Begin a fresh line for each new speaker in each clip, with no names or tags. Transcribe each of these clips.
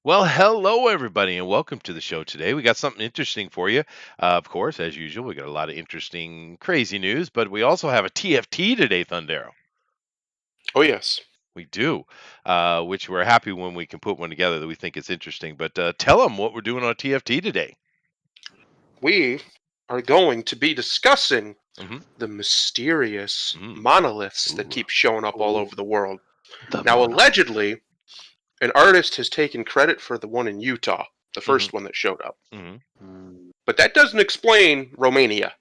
Well, hello everybody, and welcome to the show today. We got something interesting for you. Of course, as usual, we got a lot of interesting, crazy news, but we also have a TFT today, Thundero.
Oh, yes.
We do, which we're happy when we can put one together that we think is interesting. But tell them what we're doing on TFT today.
We are going to be discussing
hmm
the mysterious
Mm.
monoliths that
Ooh.
keep showing up all
Oh,
over the world.
The
Now,
monoliths.
allegedly, an artist has taken credit for the one in Utah, the
hmm
first one that showed up.
hmm
mm,
But that doesn't explain Romania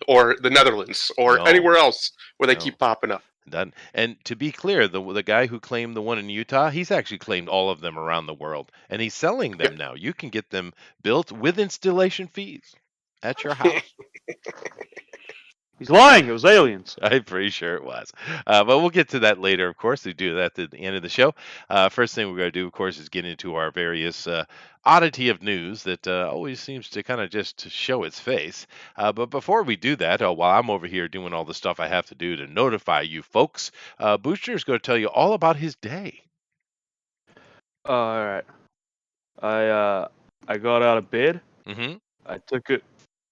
or the Netherlands or
No,
anywhere else where they
no,
keep popping up.
done. And to be clear, the guy who claimed the one in Utah, he's actually claimed all of them around the world, and he's selling
Yeah.
them now. You can get them built with installation fees at your house.
he's lying. It was aliens.
I'm pretty sure it was. But we'll get to that later, of course. We do that at the end of the show. First thing we're going to do, of course, is get into our various oddity of news that always seems to kind of just show its face. But before we do that, while I'm over here doing all the stuff I have to do to notify you folks, Booster is going to tell you all about his day.
All right. I got out of bed.
hmm
I took it.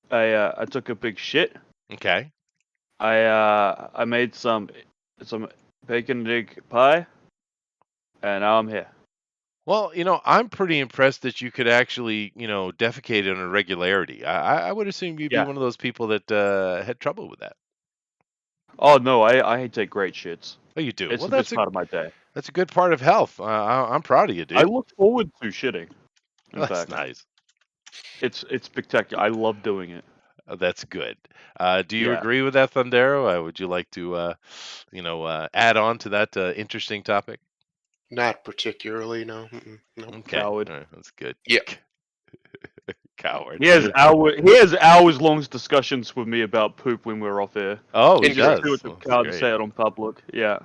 I took a big shit.
Okay.
I made some bacon and egg pie, and now I'm here.
Well, I'm pretty impressed that you could actually, defecate on a regularity. I would assume you'd be
Yeah.
one of those people that had trouble with that.
Oh no, I take great shits.
Oh, you do.
It's
Well,
the best part of my day.
that's a good part of health. I'm proud of you,
I
dude.
look forward to shitting. In
That's
fact,
nice.
it's spectacular. I love doing it.
That's good. Do you
Yeah.
agree with that, Thundero? Would you like to, add on to that interesting topic?
Not particularly, no. No.
Okay,
Coward.
all right, that's good.
Yeah.
Coward.
He has hours long discussions with me about poop when we're off air.
Oh, he
He's just
Interesting.
too
does.
much
Well,
of a
that's
coward to
great.
say it on public. Yeah.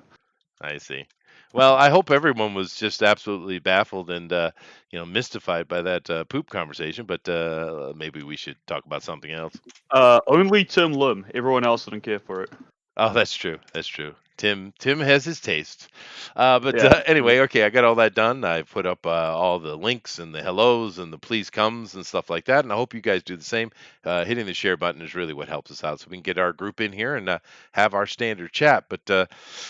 I see. Well, I hope everyone was just absolutely baffled and mystified by that poop conversation. But maybe we should talk about something else.
Only Tim Lim. Everyone else didn't care for it.
Oh, that's true. That's true. Tim has his taste. But
Yeah.
anyway, okay, I got all that done. I put up all the links and the hellos and the please comes and stuff like that. And I hope you guys do the same. Hitting the share button is really what helps us out, so we can get our group in here and have our standard chat. But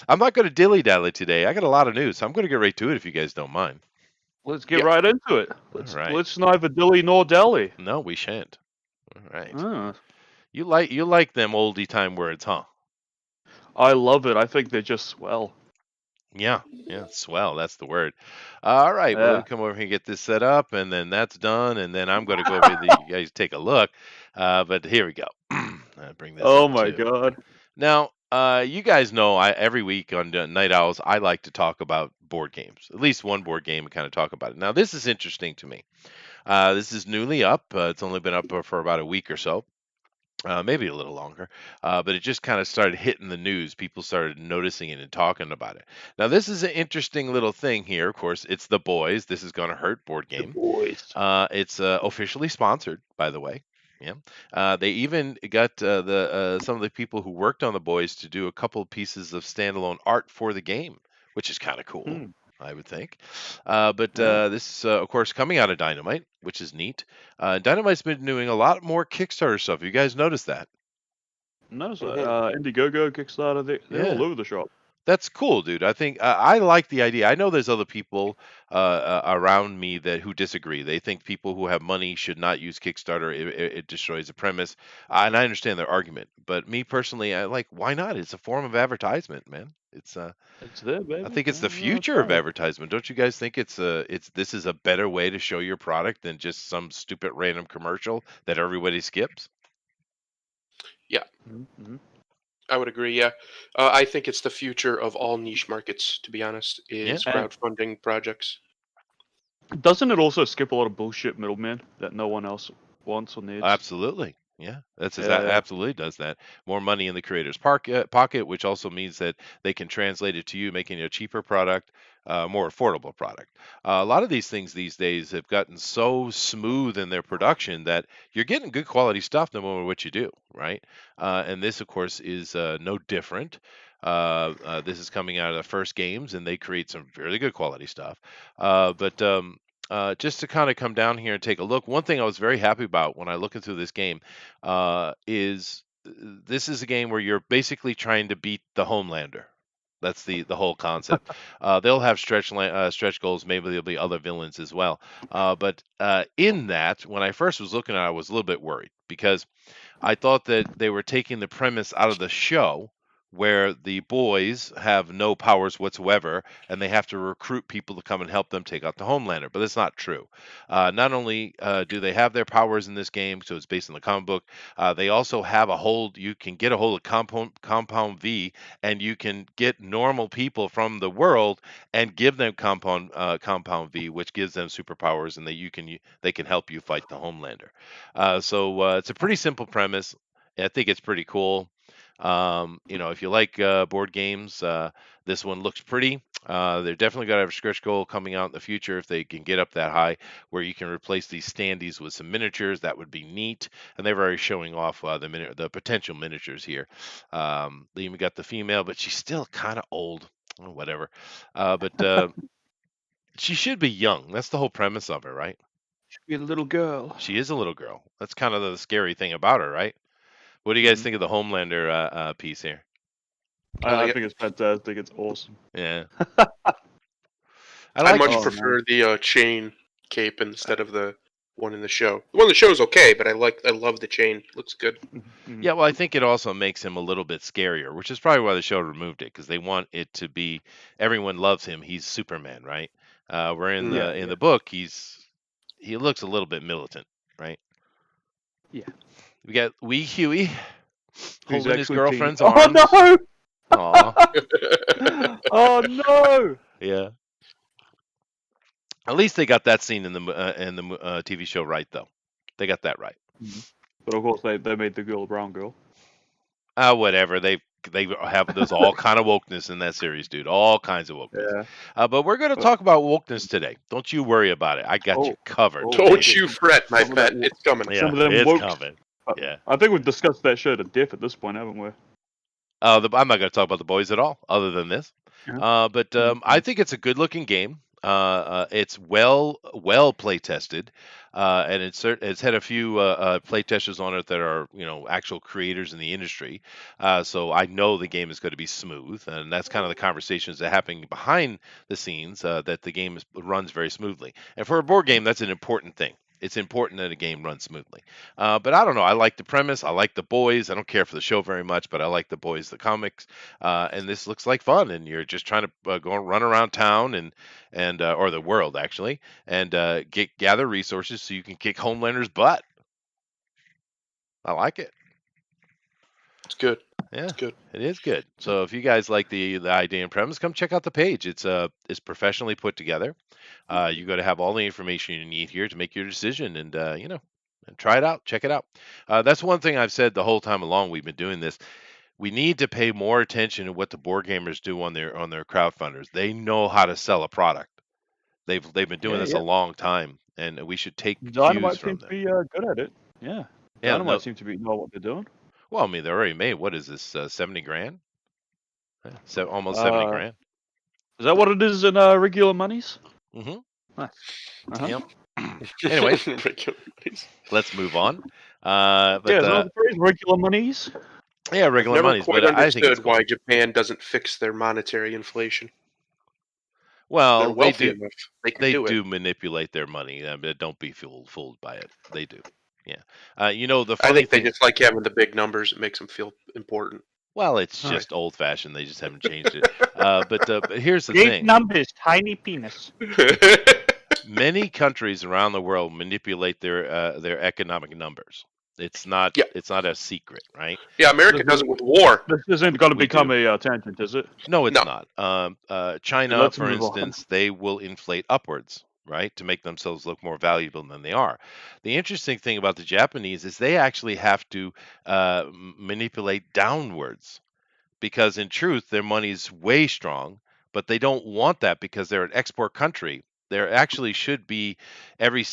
I'm not going to dilly dally today. I got a lot of news, so I'm going to get right to it if you guys don't mind.
Let's get
Yeah.
right into it.
All
Let's
right.
let's neither dilly nor dally.
No, we shan't. All right.
Ah,
You like them oldie time words, huh?
I love it. I think they're just swell.
Yeah, yeah, swell. That's the word. All right. Well, let me
Yeah.
come over here and get this set up, and then that's done, and then I'm going to go over the. You guys take a look. But here we go. I bring this
Oh
up
my
too.
god.
Now, you guys know every week on Night Owls, I like to talk about board games, at least one board game, and kind of talk about it. Now, this is interesting to me. This is newly up. It's only been up for about a week or so, maybe a little longer, but it just kind of started hitting the news. People started noticing it and talking about it. Now, this is an interesting little thing here. Of course, it's the boys. This is going to hurt board
The
game.
boys.
It's officially sponsored, by the way. Yeah, they even got the some of the people who worked on the boys to do a couple of pieces of standalone art for the game, which is kind of cool.
Hmm.
I would think. But
Yeah.
this is, of course, coming out of Dynamite, which is neat. Dynamite's been doing a lot more Kickstarter stuff. You guys noticed that?
Notice that.
Hmm.
Indiegogo, Kickstarter, they're all
Yeah.
over the shop.
That's cool, dude. I think I like the idea. I know there's other people around me that who disagree. They think people who have money should not use Kickstarter. It destroys the premise, and I understand their argument. But me personally, I like why not? It's a form of advertisement, man.
It's there,
I
baby.
think it's the
No, it's
future of
fine.
advertisement. Don't you guys think it's this is a better way to show your product than just some stupid random commercial that everybody skips?
Yeah,
Mm-hmm.
I would agree. Yeah. I think it's the future of all niche markets, to be honest,
Yeah,
is
And
crowdfunding projects.
doesn't it also skip a lot of bullshit middlemen that no one else wants or needs?
absolutely. Yeah,
Yeah.
absolutely does that. More money in the creator's pocket, which also means that they can translate it to you, making it a cheaper product, more affordable product. A lot of these things these days have gotten so smooth in their production that you're getting good quality stuff no matter what you do, right? And this, of course, is no different. This is coming out of the first games, and they create some really good quality stuff. But just to kind of come down here and take a look. One thing I was very happy about when I looking through this game is this is a game where you're basically trying to beat the Homelander. That's the whole concept. They'll have stretch goals. Maybe there'll be other villains as well. But in that, when I first was looking at it, I was a little bit worried because I thought that they were taking the premise out of the show where the boys have no powers whatsoever and they have to recruit people to come and help them take out the Homelander. But that's not true. Not only do they have their powers in this game, so it's based on the comic book, they also have a hold. You can get a hold of Compound V, and you can get normal people from the world and give them Compound V, which gives them superpowers, and they can help you fight the Homelander. So it's a pretty simple premise. I think it's pretty cool. If you like board games, this one looks pretty. They're definitely going to have a stretch goal coming out in the future if they can get up that high, where you can replace these standees with some miniatures. That would be neat. And they're already showing off the potential miniatures here. They even got the female, but she's still kind of old. Oh, whatever. But she should be young. That's the whole premise of her, right?
Be a little girl.
She is a little girl. That's kind of the scary thing about her, right? What do you guys
Mhm.
think of the Homelander piece here?
I
Yeah.
think it's fantastic. It's awesome.
Yeah,
I
like
much
Oh,
prefer the chain cape instead of the one in the show. The one in the show is okay, but I love the chain. Looks good.
Mhm.
Yeah, well, I think it also makes him a little bit scarier, which is probably why the show removed it because they want it to be everyone loves him. He's Superman, right? Where in
Mm.
Yeah,
the in
yeah,
the book he looks a little bit militant, right?
yeah.
We got wee Huey
Who's
holding his
actually teeny?
girlfriend's
Oh
arms.
no!
Aw,
Oh no!
yeah. At least they got that scene in the TV show right, though. They got that right.
But of course they made the girl a brown girl.
Whatever. They have there's all kind of wokeness in that series, dude. All kinds of wokeness.
Yeah.
But we're going to
But
talk about wokeness today. Don't you worry about it. I got you
oh,
covered,
oh,
Don't
baby.
you fret, my
some of that
pet. It's coming.
Yeah,
some of them
it's
woke.
coming. Yeah.
I think we've discussed that show to death at this point, haven't we?
I'm not going to talk about the boys at all, other than this.
Yeah.
But I think it's a good looking game. It's well play tested, and it's had a few play testers on it that are actual creators in the industry. So I know the game is going to be smooth, and that's kind of the conversations that are happening behind the scenes that the game runs very smoothly. And for a board game, that's an important thing. It's important that a game runs smoothly. But I don't know. I like the premise. I like the boys. I don't care for the show very much, but I like the boys, the comics. And this looks like fun. And you're just trying to go and run around town and or the world actually, and gather resources so you can kick Homelander's butt. I like it.
It's good.
Yeah,
It's good.
it is good. So if you guys like the idea and premise, come check out the page. It's professionally put together. You got to have all the information you need here to make your decision, and and try it out. Check it out. That's one thing I've said the whole time along we've been doing this. We need to pay more attention to what the board gamers do on their crowdfunders. They know how to sell a product. They've been doing
Yeah,
this a
yeah.
long time, and we should take cues
Dynamite
from
seems to
them.
be good at it. Yeah.
Yeah,
Dynamite
no,
seems to be know what they're doing.
well, I mean, they're already made. What is this? 70 grand? Yeah, almost 70
Uh,
grand.
is that what it is in regular monies?
Mm-hmm.
Nice. Uh-huh.
Yep. Anyway,
Regular.
let's move on.
Yeah,
But
is that the phrase? Regular monies?
yeah,
I've
regular
never
monies.
quite
But I think it's
understood
cool.
why Japan doesn't fix their monetary inflation. They're
Well, they
wealthy
do.
enough. They can
They
do it.
do manipulate their money. But don't be fooled by it. They do. Yeah. The
I
funny
think they
thing.
just like having the big numbers. It makes them feel important.
Well, it's
All right.
just old fashioned. They just haven't changed it. But here's the
Big
thing.
numbers, tiny penis.
Many countries around the world manipulate their economic numbers. It's not
Yeah.
it's not a secret, right?
Yeah, America does it with war.
This isn't going to
We
become
do.
a tangent, is it?
No, it's
No.
not. China,
Let's
for
move on.
instance, they will inflate upwards, right, to make themselves look more valuable than they are. The interesting thing about the Japanese is they actually have to manipulate downwards because in truth their money's way strong, but they don't want that because they're an export country. There actually should be every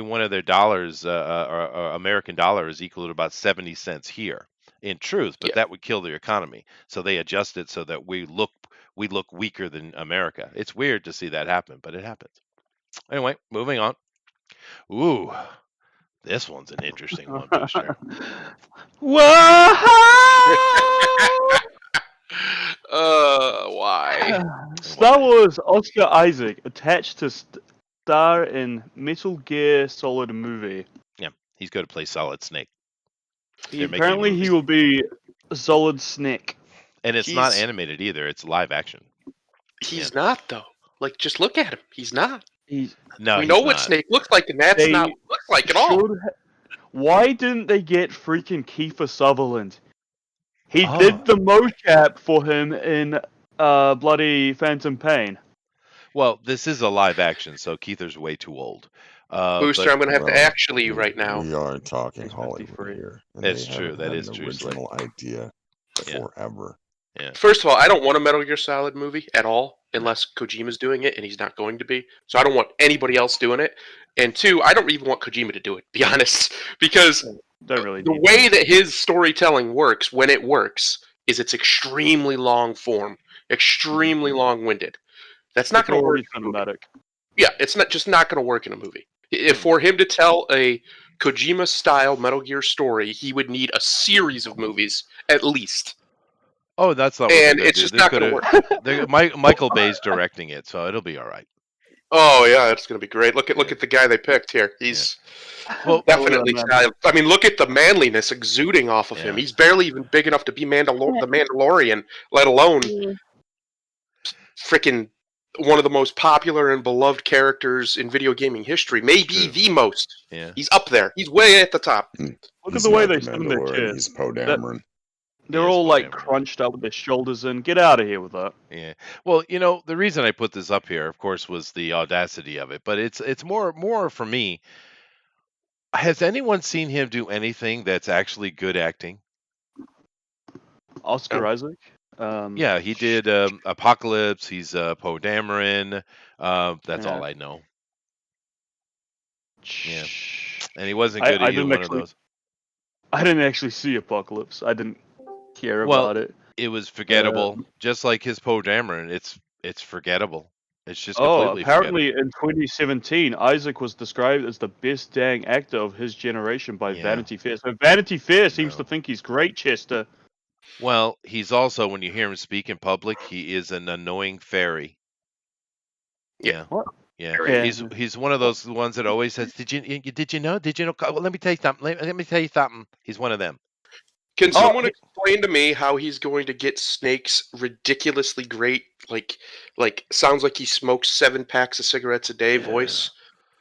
one of their dollars or American dollar is equal to about 70 cents here in truth, but
Yeah.
that would kill their economy. So they adjust it so that we look weaker than America. It's weird to see that happen, but it happens. Anyway, moving on. Ooh, this one's an interesting one, Booster.
Whoa!
Why?
Star Wars Oscar Isaac attached to star in Metal Gear Solid movie.
Yeah, he's going to play Solid Snake.
Apparently, he will be Solid Snake.
And it's not animated either. It's live action.
He's not, though. Like, just look at him. He's not.
No,
we know what Snake looks like, and that's not what he looks like at all.
Why didn't they get freaking Kiefer Sutherland? He did the mocap for him in bloody Phantom Pain.
Well, this is a live action, so Keither's way too old.
Booster, I'm going to have to actually right now.
We are talking Hollywood here.
That's true. That is true.
Original idea forever.
Yeah.
First of all, I don't want a Metal Gear Solid movie at all, unless Kojima's doing it, and he's not going to be. So I don't want anybody else doing it. And two, I don't even want Kojima to do it, to be honest, because the way that his storytelling works, when it works, is it's extremely long form, extremely long-winded. That's not going to work in a movie. Yeah, it's not going to work in a movie. If for him to tell a Kojima-style Metal Gear story, he would need a series of movies, at least.
Oh, that's not.
And it's just not going to
work. Michael Bay's directing it, so it'll be all right.
Oh yeah, it's going to be great. Look at the guy they picked here. He's definitely. I mean, look at the manliness exuding off of him. He's barely even big enough to be the Mandalorian, let alone freaking one of the most popular and beloved characters in video gaming history. Maybe the most.
Yeah.
He's up there. He's way at the top.
Look at the way they send their kids.
He's Poe Dameron.
They're all like crunched up with their shoulders in. Get out of here with that.
Yeah. Well, the reason I put this up here, of course, was the audacity of it. But it's more for me. Has anyone seen him do anything that's actually good acting?
Oscar Isaac?
Yeah, he did Apocalypse. He's Poe Dameron. That's all I know. Yeah. And he wasn't good at either one of those.
I didn't actually see Apocalypse. I didn't care about it.
It was forgettable, just like his Poe Dameron. It's forgettable. It's just completely
apparently in 2017, Isaac was described as the best dang actor of his generation by Vanity Fair. So Vanity Fair seems to think he's great, Chester.
Well, he's also, when you hear him speak in public, he is an annoying fairy. Yeah.
What?
Yeah. He's one of those ones that always says, "Did you know? Did you know? Well, let me tell you something. Let me tell you something." He's one of them.
Can someone explain to me how he's going to get Snake's ridiculously great, like sounds like he smokes 7 packs of cigarettes a day voice?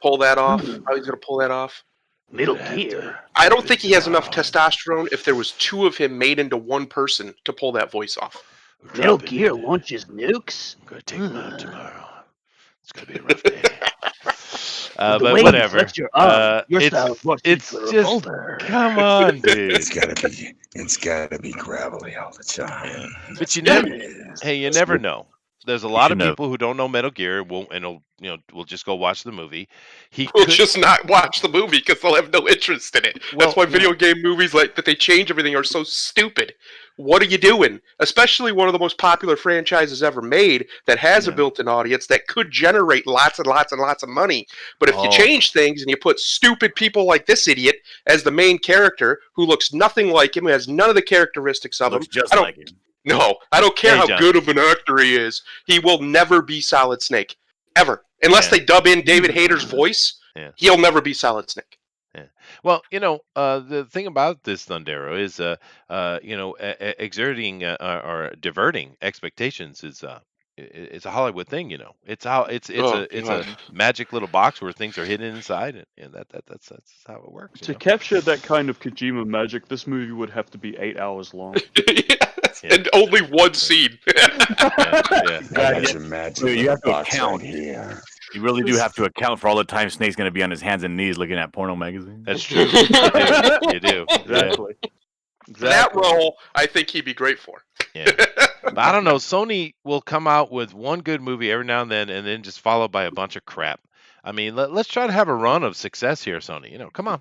Pull that off? How he's going to pull that off?
Metal Gear.
I don't think he has enough testosterone if there was 2 of him made into one person to pull that voice off.
Metal Gear launches nukes?
I'm going to take him out tomorrow. It's going to be a rough day. But whatever. It's just come on, dude.
It's gotta be gravelly all the time.
But you never know. There's a lot of people who don't know Metal Gear will just go watch the movie.
We'll just not watch the movie because they'll have no interest in it. That's why video game movies that they change everything are so stupid. What are you doing? Especially one of the most popular franchises ever made that has a built-in audience that could generate lots and lots and lots of money. But if you change things and you put stupid people like this idiot as the main character who looks nothing like him, who has none of the characteristics of him,
like him.
No, I don't care how good of an actor he is. He will never be Solid Snake. Ever. Unless they dub in David Hayter's voice, he'll never be Solid Snake.
Yeah. Well, the thing about this Thundero is, exerting or diverting expectations is it's a Hollywood thing. It's a magic little box where things are hidden inside, and that's how it works.
To capture that kind of Kojima magic, this movie would have to be 8 hours long.
And only one scene.
You have to account here. You really do have to account for all the time Snake's going to be on his hands and knees looking at porno magazines.
That's true. You do.
Exactly.
That role, I think he'd be great for.
Yeah. But I don't know. Sony will come out with one good movie every now and then just followed by a bunch of crap. I mean, let's try to have a run of success here, Sony. Come on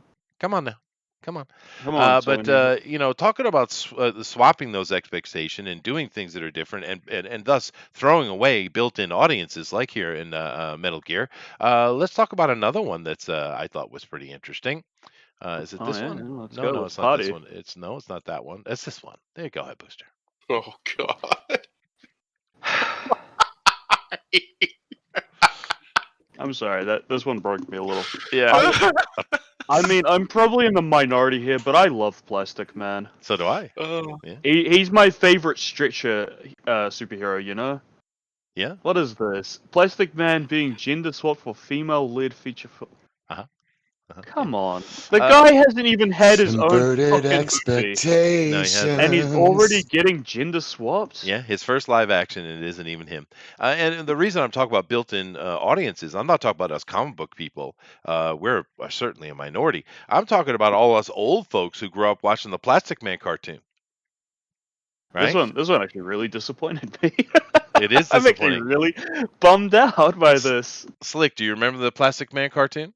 now. Come on.
Come on,
But
Sony.
talking about swapping those expectations and doing things that are different, and thus throwing away built-in audiences like here in Metal Gear. Let's talk about another one that's I thought was pretty interesting. Is it
Oh
this
yeah,
one?
let's
No,
go.
no,
Let's
it's not this
party.
one. It's not that one. It's this one. There you go, Head Booster.
Oh God.
I'm sorry, that this one broke me a little.
Yeah.
I mean, I'm probably in the minority here, but I love Plastic Man.
So do I.
Oh.
He's my favorite Stritcher superhero, you know?
Yeah.
What is this? Plastic Man being gender swapped for female lead feature film. Come on. The guy hasn't even had his own
Inverted
fucking movie,
expectations.
and he's already getting gender swapped?
Yeah, his first live action, and it isn't even him. And the reason I'm talking about built-in audiences, I'm not talking about us comic book people. We're certainly a minority. I'm talking about all us old folks who grew up watching the Plastic Man cartoon. Right?
This one actually really disappointed me.
It is
I'm actually
disappointing.
really bummed out by this.
Slick, do you remember the Plastic Man cartoon?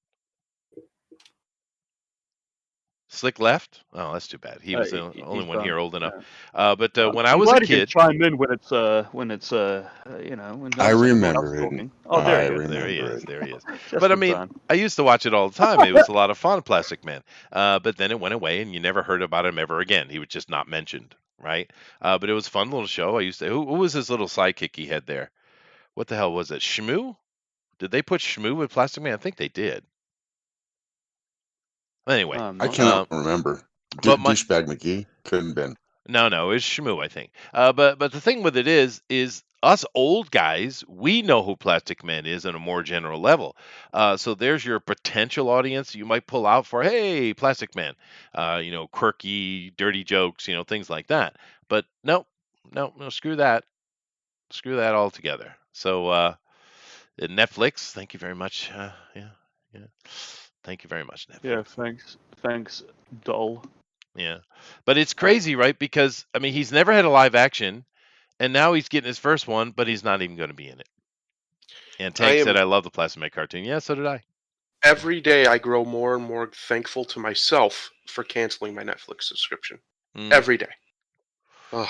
Slick left? Oh, that's too bad. He was the only
He's
one here
done.
old enough.
Yeah.
But when I
I'm
was a
glad he can
kid,
chime in when it's when
I remember it.
talking. Oh, there he is.
there he
remember
is.
it.
There he is.
Just
But I
in
mean,
time.
I used to watch it all the time. It was a lot of fun, Plastic Man. But then it went away, and you never heard about him ever again. He was just not mentioned, right? But it was a fun little show. I used to. Who was his little sidekick he had there? What the hell was it? Shmoo? Did they put Shmoo with Plastic Man? I think they did. Anyway,
I cannot remember.
but my
Douchebag McGee couldn't been.
no, it's Shmoo, I think. But the thing with it is us old guys, we know who Plastic Man is on a more general level. So there's your potential audience you might pull out for, hey, Plastic Man, quirky, dirty jokes, things like that. But no, screw that altogether. So Netflix, thank you very much. Yeah, thank you very much, Netflix.
Yeah, thanks, doll.
Yeah, but it's crazy, right? Because I mean, he's never had a live action, and now he's getting his first one, but he's not even going to be in it. And Tank said, "I love the Plastic Man cartoon." Yeah, so did I.
Every day I grow more and more thankful to myself for canceling my Netflix subscription. Every day. Ugh.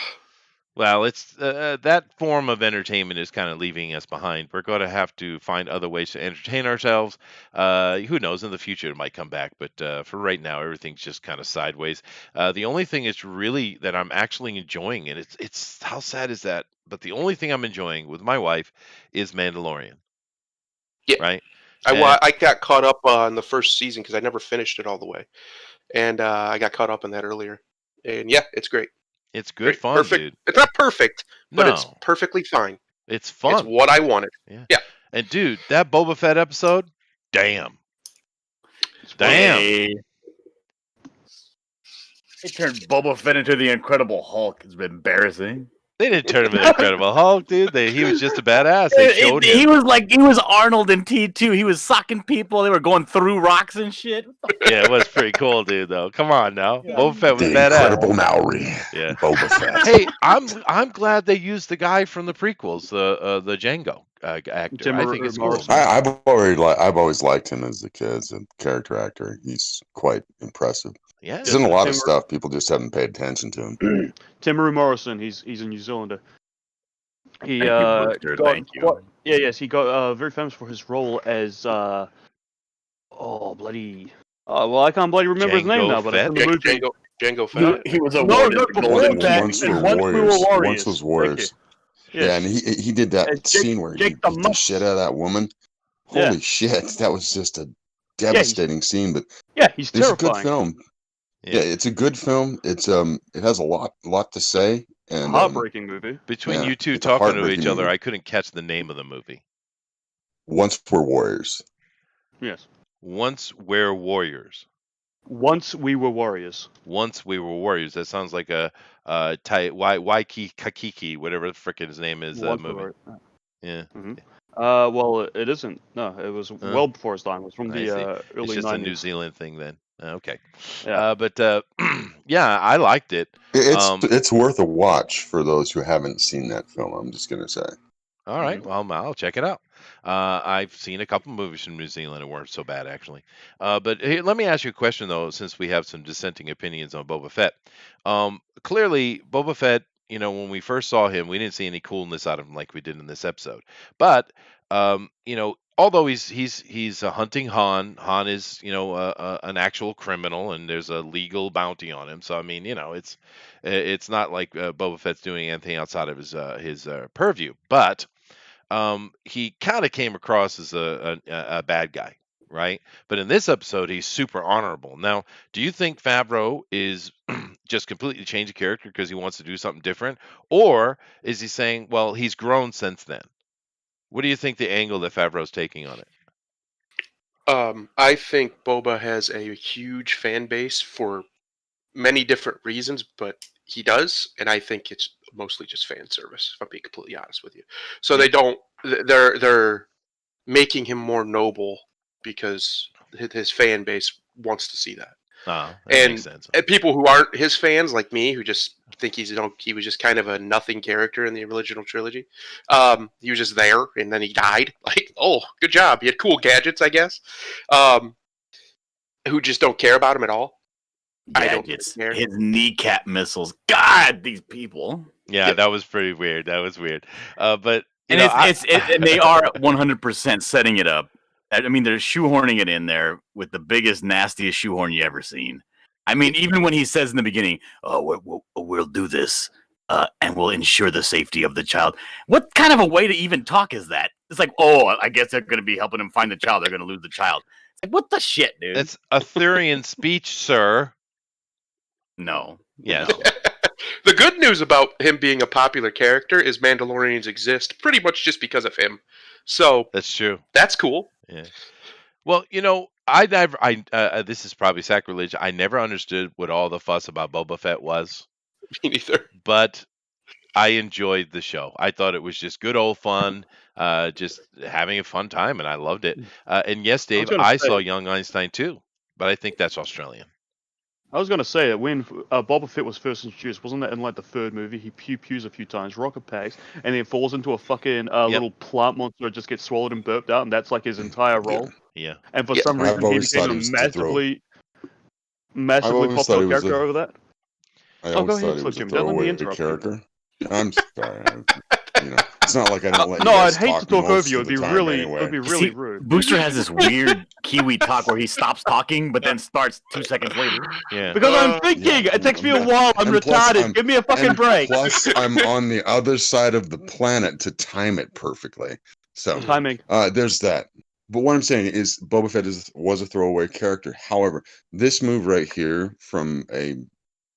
Well, it's that form of entertainment is kind of leaving us behind. We're going to have to find other ways to entertain ourselves. Who knows? In the future, it might come back, but for right now, everything's just kind of sideways. The only thing is really that I'm actually enjoying, and it's how sad is that? But the only thing I'm enjoying with my wife is Mandalorian.
Yeah.
Right.
I got caught up on the first season because I never finished it all the way, and I got caught up in that earlier. And yeah, it's great.
It's good fun,
perfect.
dude.
It's not perfect, but it's
No.
perfectly fine.
It's fun.
It's what I wanted. Yeah.
And dude, that Boba Fett episode, damn.
They turned Boba Fett into the Incredible Hulk. It's embarrassing.
They didn't turn him into Incredible Hulk, dude. He was just a badass. They showed him.
He was Arnold in T2. He was socking people. They were going through rocks and shit.
Yeah, it was pretty cool, dude. Though, come on now, Boba Fett was
The
badass.
Incredible Maori.
Yeah,
Boba Fett.
Hey, I'm glad they used the guy from the prequels, the Django actor. I think it's cool.
I've always liked him as a kid, as a character actor. He's quite impressive.
Yeah,
he's in a lot of stuff. People just haven't paid attention to him.
Timothy Morrison, he's a New Zealander. He
Thank you.
Yes, he got very famous for his role as I can't bloody remember his name now, but it's in the movie.
Django Fett.
He was awarded
Once we were Warriors. Once was Warriors. Yeah, and he did that scene where he beat the shit out of that woman. Holy shit, that was just a devastating scene. But
he's
it's
terrifying.
a good film. Yeah, it's a good film. It's it has a lot to say. And
heartbreaking movie.
Between you two talking to each other, I couldn't catch the name of the movie.
Once We're Warriors.
Yes.
Once We're Warriors.
Once We Were Warriors.
Once We Were Warriors. That sounds like a Waikiki, whatever the frickin' his name is, movie. Yeah.
Mm-hmm. Well, it isn't. No, it was well before his time. It was from the early 90s.
It's just a New Zealand thing then. Okay.
Yeah.
But yeah, I liked it.
It's worth a watch for those who haven't seen that film. I'm just gonna say.
All right. Well, I'll check it out. I've seen a couple movies from New Zealand that weren't so bad, actually. But hey, let me ask you a question, though, since we have some dissenting opinions on Boba Fett. Clearly, Boba Fett, when we first saw him, we didn't see any coolness out of him like we did in this episode. But, although he's hunting Han, Han is, an actual criminal, and there's a legal bounty on him. So, I mean, it's not like Boba Fett's doing anything outside of his purview. But he kind of came across as a bad guy, right? But in this episode, he's super honorable. Now, do you think Favreau is just completely changed the character because he wants to do something different, or is he saying, well, he's grown since then? What do you think the angle that Favreau's taking on it?
I think Boba has a huge fan base for many different reasons, but he does, and I think it's mostly just fan service, if I'm being completely honest with you. So they're making him more noble because his fan base wants to see that.
That makes sense.
And people who aren't his fans, like me, who just think he was just kind of a nothing character in the original trilogy. He was just there, and then he died. Like, oh, good job. He had cool gadgets, I guess. Who just don't care about him at all.
Gadgets. His kneecap missiles. God, these people.
Yeah, that was pretty weird. That was weird. But
and they are 100% setting it up. I mean, they're shoehorning it in there with the biggest, nastiest shoehorn you ever seen. I mean, even when he says in the beginning, "Oh, we'll do this, and we'll ensure the safety of the child." What kind of a way to even talk is that? It's like, oh, I guess they're going to be helping him find the child. They're going to lose the child. It's like, what the shit, dude?
That's Arthurian speech, sir.
No.
Yes.
No.
The good news about him being a popular character is Mandalorians exist pretty much just because of him. So
that's true.
That's cool.
Yeah. Well, this is probably sacrilege. I never understood what all the fuss about Boba Fett was.
Me neither.
But I enjoyed the show. I thought it was just good old fun, just having a fun time, and I loved it. And yes, Dave, I saw Young Einstein too, but I think that's Australian.
I was going to say that when Boba Fett was first introduced, wasn't that in like the third movie? He pews a few times, rocket packs, and then falls into a fucking little plant monster that just gets swallowed and burped out, and that's like his entire role.
Yeah.
And for some reason, he became a massively popular character over that.
I always thought he was a throwaway character. I'm sorry. It's not like I don't let you guys
I'd hate to talk over you. It'd be really rude.
Booster has this weird Kiwi talk where he stops talking, but then starts 2 seconds later.
Yeah.
Because I'm thinking. It takes me a while. I'm retarded. Give me a fucking break.
Plus, I'm on the other side of the planet to time it perfectly. So
timing.
There's that. But what I'm saying is, Boba Fett was a throwaway character. However, this move right here, from a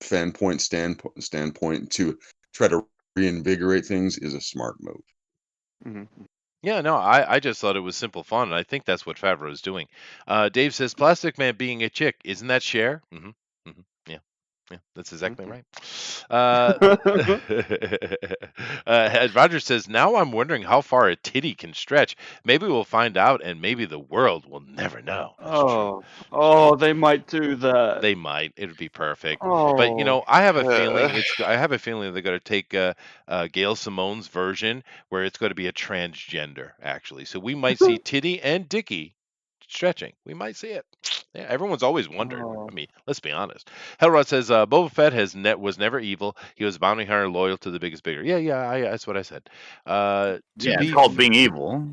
fan point standpoint, to try to reinvigorate things, is a smart move.
Mm-hmm.
Yeah, no, I just thought it was simple fun, and I think that's what Favreau is doing. Dave says, Plastic Man being a chick, isn't that Cher? Mm-hmm. Mm-hmm. Yeah, that's exactly right. Roger says, now I'm wondering how far a titty can stretch. Maybe we'll find out, and maybe the world will never know.
They might do that.
They might. It would be perfect. But I have a feeling they're going to take Gail Simone's version, where it's going to be a transgender, actually. So we might see titty and dicky stretching. We might see it. Yeah, everyone's always wondered. I mean, let's be honest. Hellrod says Boba Fett was never evil. He was a bounty hunter, loyal to the biggest bigger. That's what I said.
It's called being evil.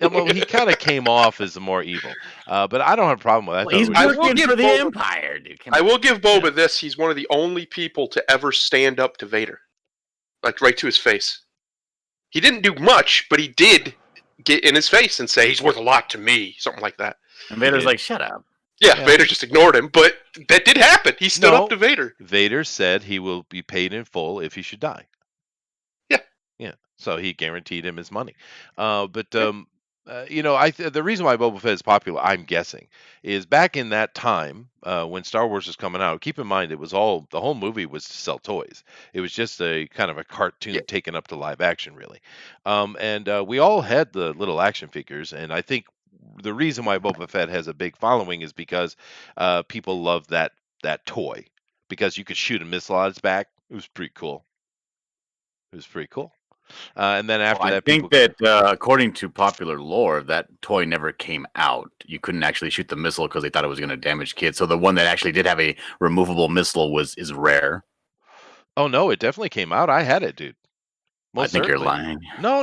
Well, he kind of came off as more evil, but I don't have a problem with that.
Well, he's working for the Empire, dude.
I will give Boba this. He's one of the only people to ever stand up to Vader, like right to his face. He didn't do much, but he did get in his face and say, he's worth a lot to me, something like that.
And Vader's like, shut up.
Yeah, Vader just ignored him, but that did happen. He stood up to Vader.
Vader said he will be paid in full if he should die. Yeah. So he guaranteed him his money. The reason why Boba Fett is popular, I'm guessing, is back in that time when Star Wars was coming out. Keep in mind, the whole movie was to sell toys. It was just a kind of a cartoon taken up to live action, really. We all had the little action figures, and I think the reason why Boba Fett has a big following is because people love that toy, because you could shoot a missile out its back. It was pretty cool. And then after
I
that,
think
people.
that according to popular lore, that toy never came out. You couldn't actually shoot the missile because they thought it was going to damage kids. So the one that actually did have a removable missile is rare.
Oh no, it definitely came out. I had it, dude. Most
I think
certainly.
you're lying.
No.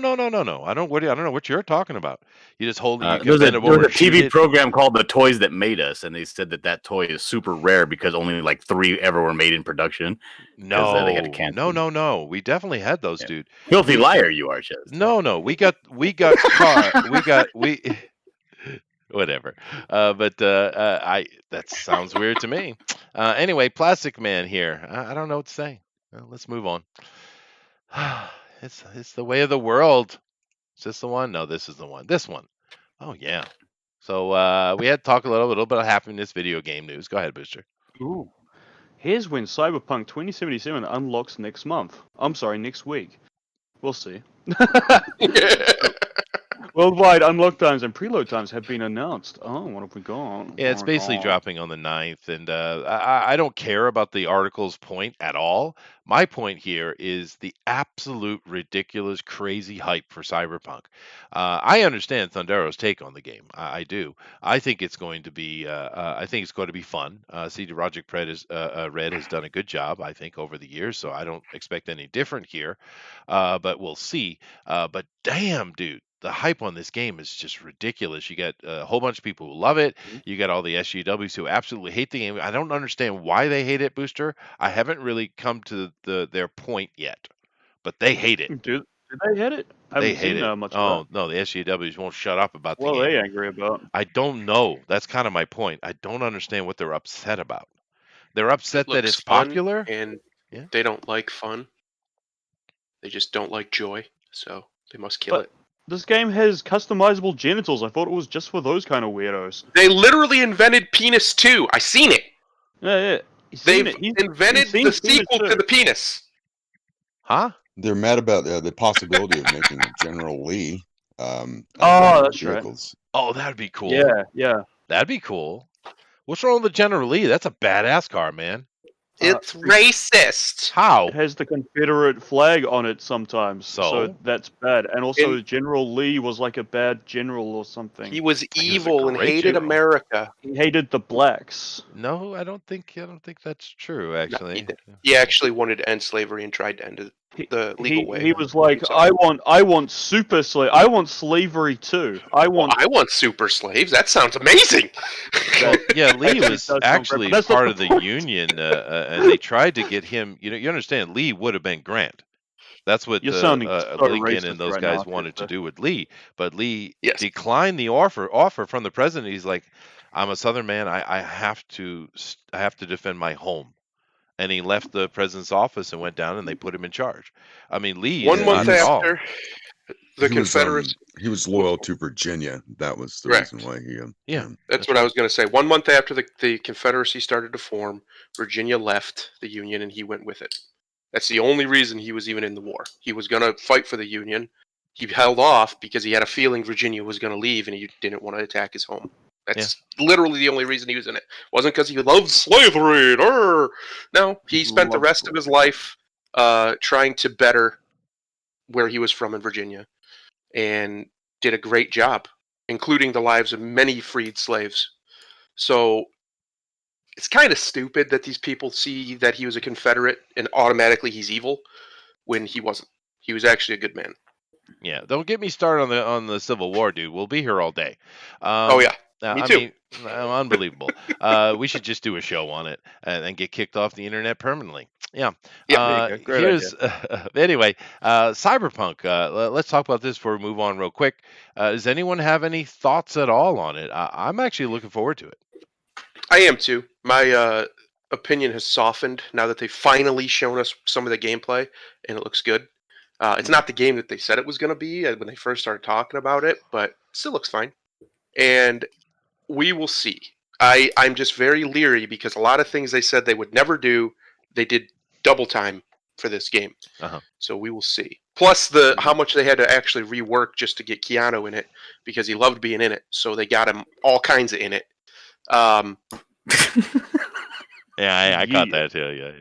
I don't know what you're talking about. You just hold it. You
There
can bend it
was
over,
a
shoot
TV
it.
program called The Toys That Made Us, and they said that toy is super rare because only like 3 ever were made in production. They had to cancel.
No. We definitely had those, dude.
Filthy liar, you are, Chester.
No. We got caught. we. Whatever. That sounds weird to me. Anyway, Plastic Man here. I don't know what to say. Let's move on. It's the way of the world. Is this the one? No, this is the one. This one. Oh yeah. So we had to talk a little bit of happiness video game news. Go ahead, Booster.
Ooh. Here's when Cyberpunk 2077 unlocks next month. I'm sorry, next week. We'll see. Worldwide unlock times and preload times have been announced. Oh, what have we got?
Yeah, it's basically dropping on the 9th, and I don't care about the article's point at all. My point here is the absolute ridiculous, crazy hype for Cyberpunk. I understand Thundero's take on the game. I do. I think it's going to be. I think it's going to be fun. CD Projekt Red has done a good job, I think, over the years. So I don't expect any different here. But we'll see. But damn, dude. The hype on this game is just ridiculous. You got a whole bunch of people who love it. You got all the SJWs who absolutely hate the game. I don't understand why they hate it, Booster. I haven't really come to their point yet, but they hate it.
Do they hate it?
They hate it.
Much
oh no, the SJWs won't shut up about the game.
What are they angry about?
I don't know. That's kind of my point. I don't understand what they're upset about. They're upset that it's popular,
and they don't like fun. They just don't like joy, so they must kill it.
This game has customizable genitals. I thought it was just for those kind of weirdos.
They literally invented penis too. I seen it.
Yeah.
They've invented the sequel to the penis.
Huh?
They're mad about the possibility of making General Lee.
That's vehicles.
Right. Oh, that'd be cool.
Yeah.
That'd be cool. What's wrong with the General Lee? That's a badass car, man.
It's racist.
How?
It has the Confederate flag on it sometimes, so that's bad. And also, General Lee was like a bad general or something.
He was evil and hated America.
He hated the blacks.
No, I don't think that's true. Actually,
no, he actually wanted to end slavery and tried to end it the legal way.
He was like, I want super slave. I want slavery too. I want
super slaves. That sounds amazing.
Well, yeah, Lee was actually part of the Union, and they tried to get him. You understand? Lee would have been Grant. That's what Lincoln and those guys wanted to do with Lee, but Lee declined the offer from the president. He's like, "I'm a Southern man. I have to defend my home." And he left the president's office and went down, and they put him in charge. I mean, Lee.
1 month after the Confederates,
he was loyal to Virginia. That was the reason why he.
That's what I was going to say. 1 month after the Confederacy started to form, Virginia left the Union, and he went with it. That's the only reason he was even in the war. He was going to fight for the Union. He held off because he had a feeling Virginia was going to leave, and he didn't want to attack his home. That's literally the only reason he was in it. Wasn't because he loved slavery. No, he spent the rest of his life trying to better where he was from in Virginia, and did a great job, including the lives of many freed slaves. So it's kind of stupid that these people see that he was a Confederate and automatically he's evil when he wasn't. He was actually a good man.
Yeah, don't get me started on the Civil War, dude. We'll be here all day.
Me too.
I mean, unbelievable. We should just do a show on it and get kicked off the internet permanently. Yeah. Anyway, Cyberpunk. Let's talk about this before we move on real quick. Does anyone have any thoughts at all on it? I'm actually looking forward to it.
I am too. My opinion has softened now that they've finally shown us some of the gameplay, and it looks good. It's not the game that they said it was going to be when they first started talking about it, but it still looks fine. And we will see. I'm just very leery because a lot of things they said they would never do, they did double time for this game. So we will see. Plus how much they had to actually rework just to get Keanu in it because he loved being in it. So they got him all kinds of in it.
Yeah, I got that too.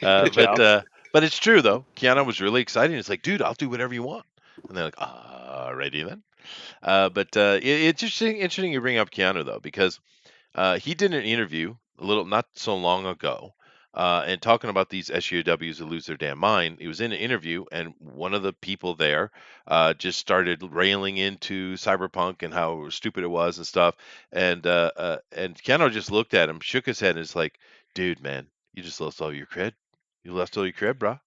Yeah. But it's true though. Keanu was really excited. It's like, dude, I'll do whatever you want. And they're like, alrighty then. It's interesting you bring up Keanu though, because he did an interview not so long ago, and talking about these SJWs who lose their damn mind. He was in an interview, and one of the people there just started railing into Cyberpunk and how stupid it was and stuff. And Keanu just looked at him, shook his head, and is like, "Dude, man, you just lost all your cred. You lost all your cred, bro.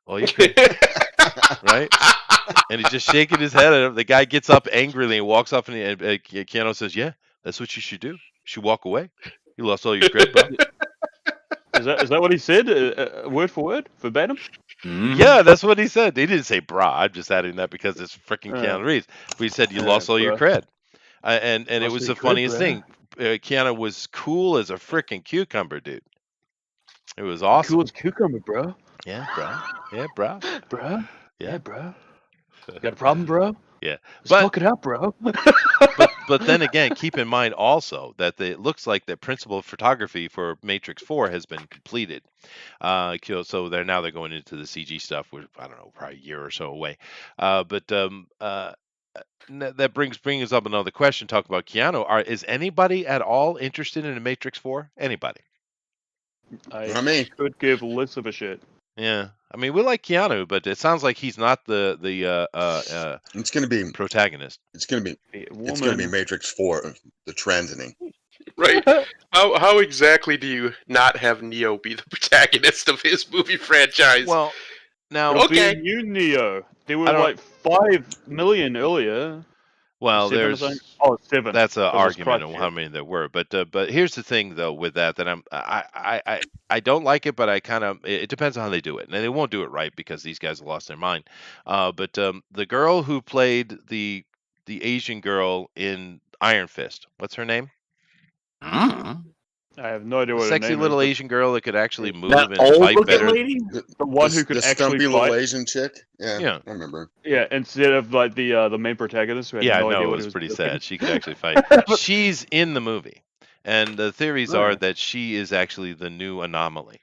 All your cred, right?" And he's just shaking his head at him. The guy gets up angrily and walks off, and Keanu says, "Yeah, that's what you should do. You should walk away. You lost all your cred, bro."
Is that what he said? Word for word, verbatim?
Yeah, that's what he said. He didn't say "brah." I'm just adding that because it's freaking Keanu Reeves. But he said you lost all your cred, and it was the funniest thing. Keanu was cool as a freaking cucumber, dude. It was awesome.
Cool as cucumber, bro.
Yeah, bro. Yeah, bro.
Bro. Yeah, bro. Got a problem, bro?
Yeah,
Let's talk it out, bro.
but then again, keep in mind also that it looks like the principal photography for Matrix 4 has been completed. So they're going into the CG stuff, which I don't know, probably a year or so away. That brings up another question. Talk about Keanu. Is anybody at all interested in a Matrix 4? Anybody?
I could give less of a shit.
Yeah, I mean, we like Keanu, but it sounds like he's not the
it's going to be
protagonist.
It's going to be Matrix 4, the transiting.
Right? How exactly do you not have Neo be the protagonist of his movie franchise?
Well, now
okay,
you Neo. They were like 5 million earlier.
Well,
7 7.
That's an argument on how many there were, but here's the thing though with that I don't like it, but it depends on how they do it, and they won't do it right because these guys have lost their mind. But the girl who played the Asian girl in Iron Fist, what's her name?
I have no idea what her
sexy
name
little
is,
Asian girl that could actually move
that
and fight better.
lady?
The one who could
the
actually
stumpy
fight.
little Asian chick. Yeah, I remember.
Yeah, instead of like the main protagonist who had no idea
it
what
was
he was
pretty
doing.
sad. She could actually fight. She's in the movie, and the theories are that she is actually the new anomaly.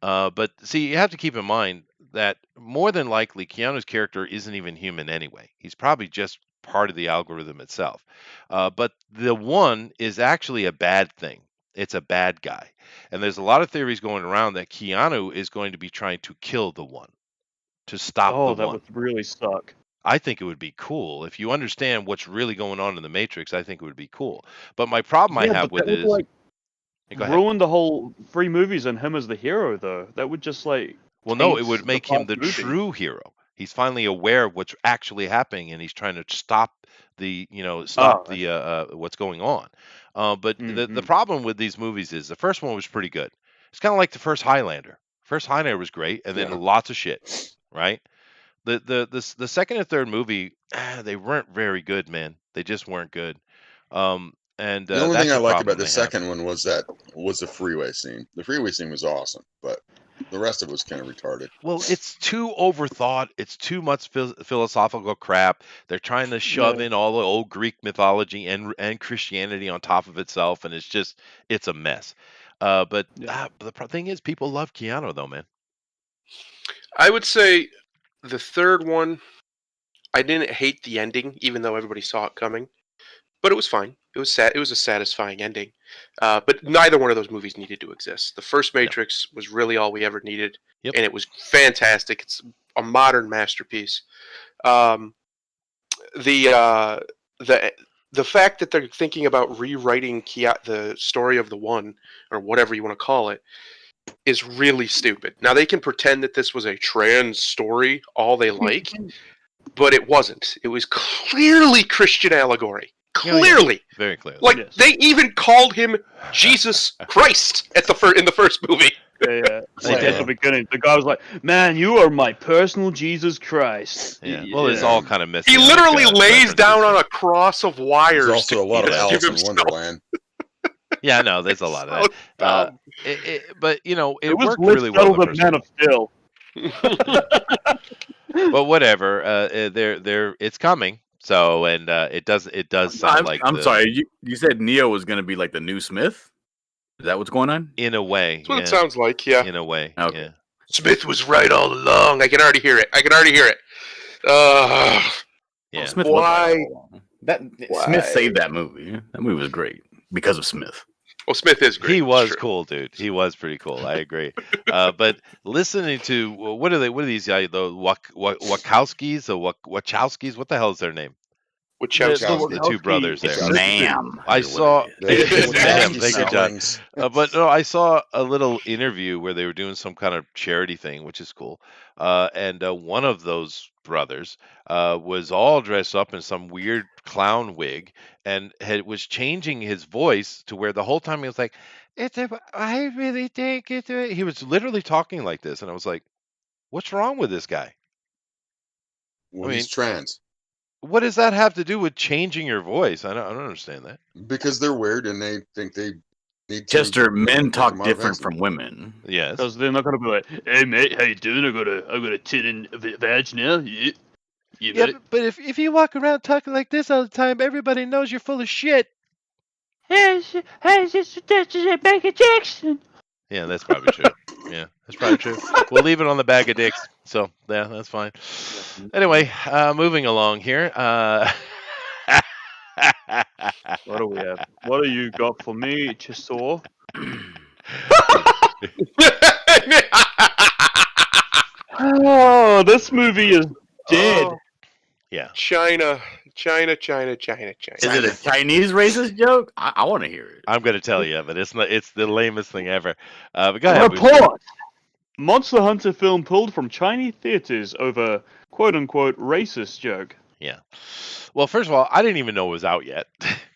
But see, you have to keep in mind that more than likely Keanu's character isn't even human anyway. He's probably just part of the algorithm itself. But the one is actually a bad thing. It's a bad guy. And there's a lot of theories going around that Keanu is going to be trying to kill the one, to stop the one.
That would really suck.
I think it would be cool. If you understand what's really going on in the Matrix, I think it would be cool. But my problem I have with it is...
ruin the whole 3 movies and him as the hero, though. That would just like...
Well, no, it would make him the true hero. He's finally aware of what's actually happening, and he's trying to stop what's going on. But the problem with these movies is the first one was pretty good. It's kind of like the first Highlander. First Highlander was great, and then lots of shit, right? The second and third movie, they weren't very good, man. They just weren't good. And
the only thing I liked about the second one was the freeway scene. The freeway scene was awesome, but the rest of it was kind of retarded.
Well, it's too overthought. It's too much philosophical crap. They're trying to shove in all the old Greek mythology and Christianity on top of itself, and it's a mess. But the thing is, people love Keanu, though, man.
I would say the third one, I didn't hate the ending, even though everybody saw it coming. But it was fine. It was sad. It was a satisfying ending. But neither one of those movies needed to exist. The first Matrix was really all we ever needed, and it was fantastic. It's a modern masterpiece. The fact that they're thinking about rewriting the story of the one, or whatever you want to call it, is really stupid. Now they can pretend that this was a trans story all they like, but it wasn't. It was clearly Christian allegory. Clearly,
very clearly.
Like they even called him Jesus Christ in the first movie.
Yeah. At the beginning, the guy was like, "Man, you are my personal Jesus Christ."
Yeah. Well, it's all kind of messy.
He literally lays down on a cross of wires.
There's also a lot of Alice in Wonderland.
Yeah, no, there's a lot of that. But it
was
worked really well.
The Man of Steel.
But whatever, it's coming. So, and it does sound like...
I'm sorry, you said Neo was going to be like the new Smith? Is that what's going on?
In a way.
That's what it sounds like, yeah.
In a way,
okay.
yeah.
Smith was right all along. I can already hear it.
Yeah.
Smith
Why?
was right all along.
Why?
Smith saved that movie. That movie was great because of Smith.
Well, Smith is great.
He was
true.
cool, dude. He was pretty cool. I agree. But listening to what are these guys? The Wachowskis, Wachowskis. What the hell is their name? The two brothers there.
It's Ma'am.
I saw.
It's
Ma'am,
Wachowski
thank you, John.
siblings.
But no, I saw a little interview where they were doing some kind of charity thing, which is cool. And one of those brothers was all dressed up in some weird clown wig and was changing his voice to where the whole time he was like, I really think it's he was literally talking like this. And I was like, what's wrong with this guy?
Well, he's trans.
What does that have to do with changing your voice? I don't understand that.
Because they're weird and they think they need to.
Chester, men
make
talk
them out
different
of
from women.
Yes.
Because they're not gonna be like, "Hey mate, how you doing? I got a tit and a vag now." Yeah,
Yeah, but if you walk around talking like this all the time, everybody knows you're full of shit.
Hey, that's Michael Jackson.
Yeah, that's probably true. Yeah, that's probably true. We'll leave it on the bag of dicks. So, yeah, that's fine. Anyway, moving along here.
What do we have? What do you got for me, Chisor? Oh, this movie is dead.
Yeah.
China.
Is it a Chinese racist joke? I want to hear it.
I'm going to tell you, but it's not. It's the lamest thing ever. But go ahead.
Report! Monster Hunter film pulled from Chinese theaters over quote-unquote racist joke.
Yeah. Well, first of all, I didn't even know it was out yet.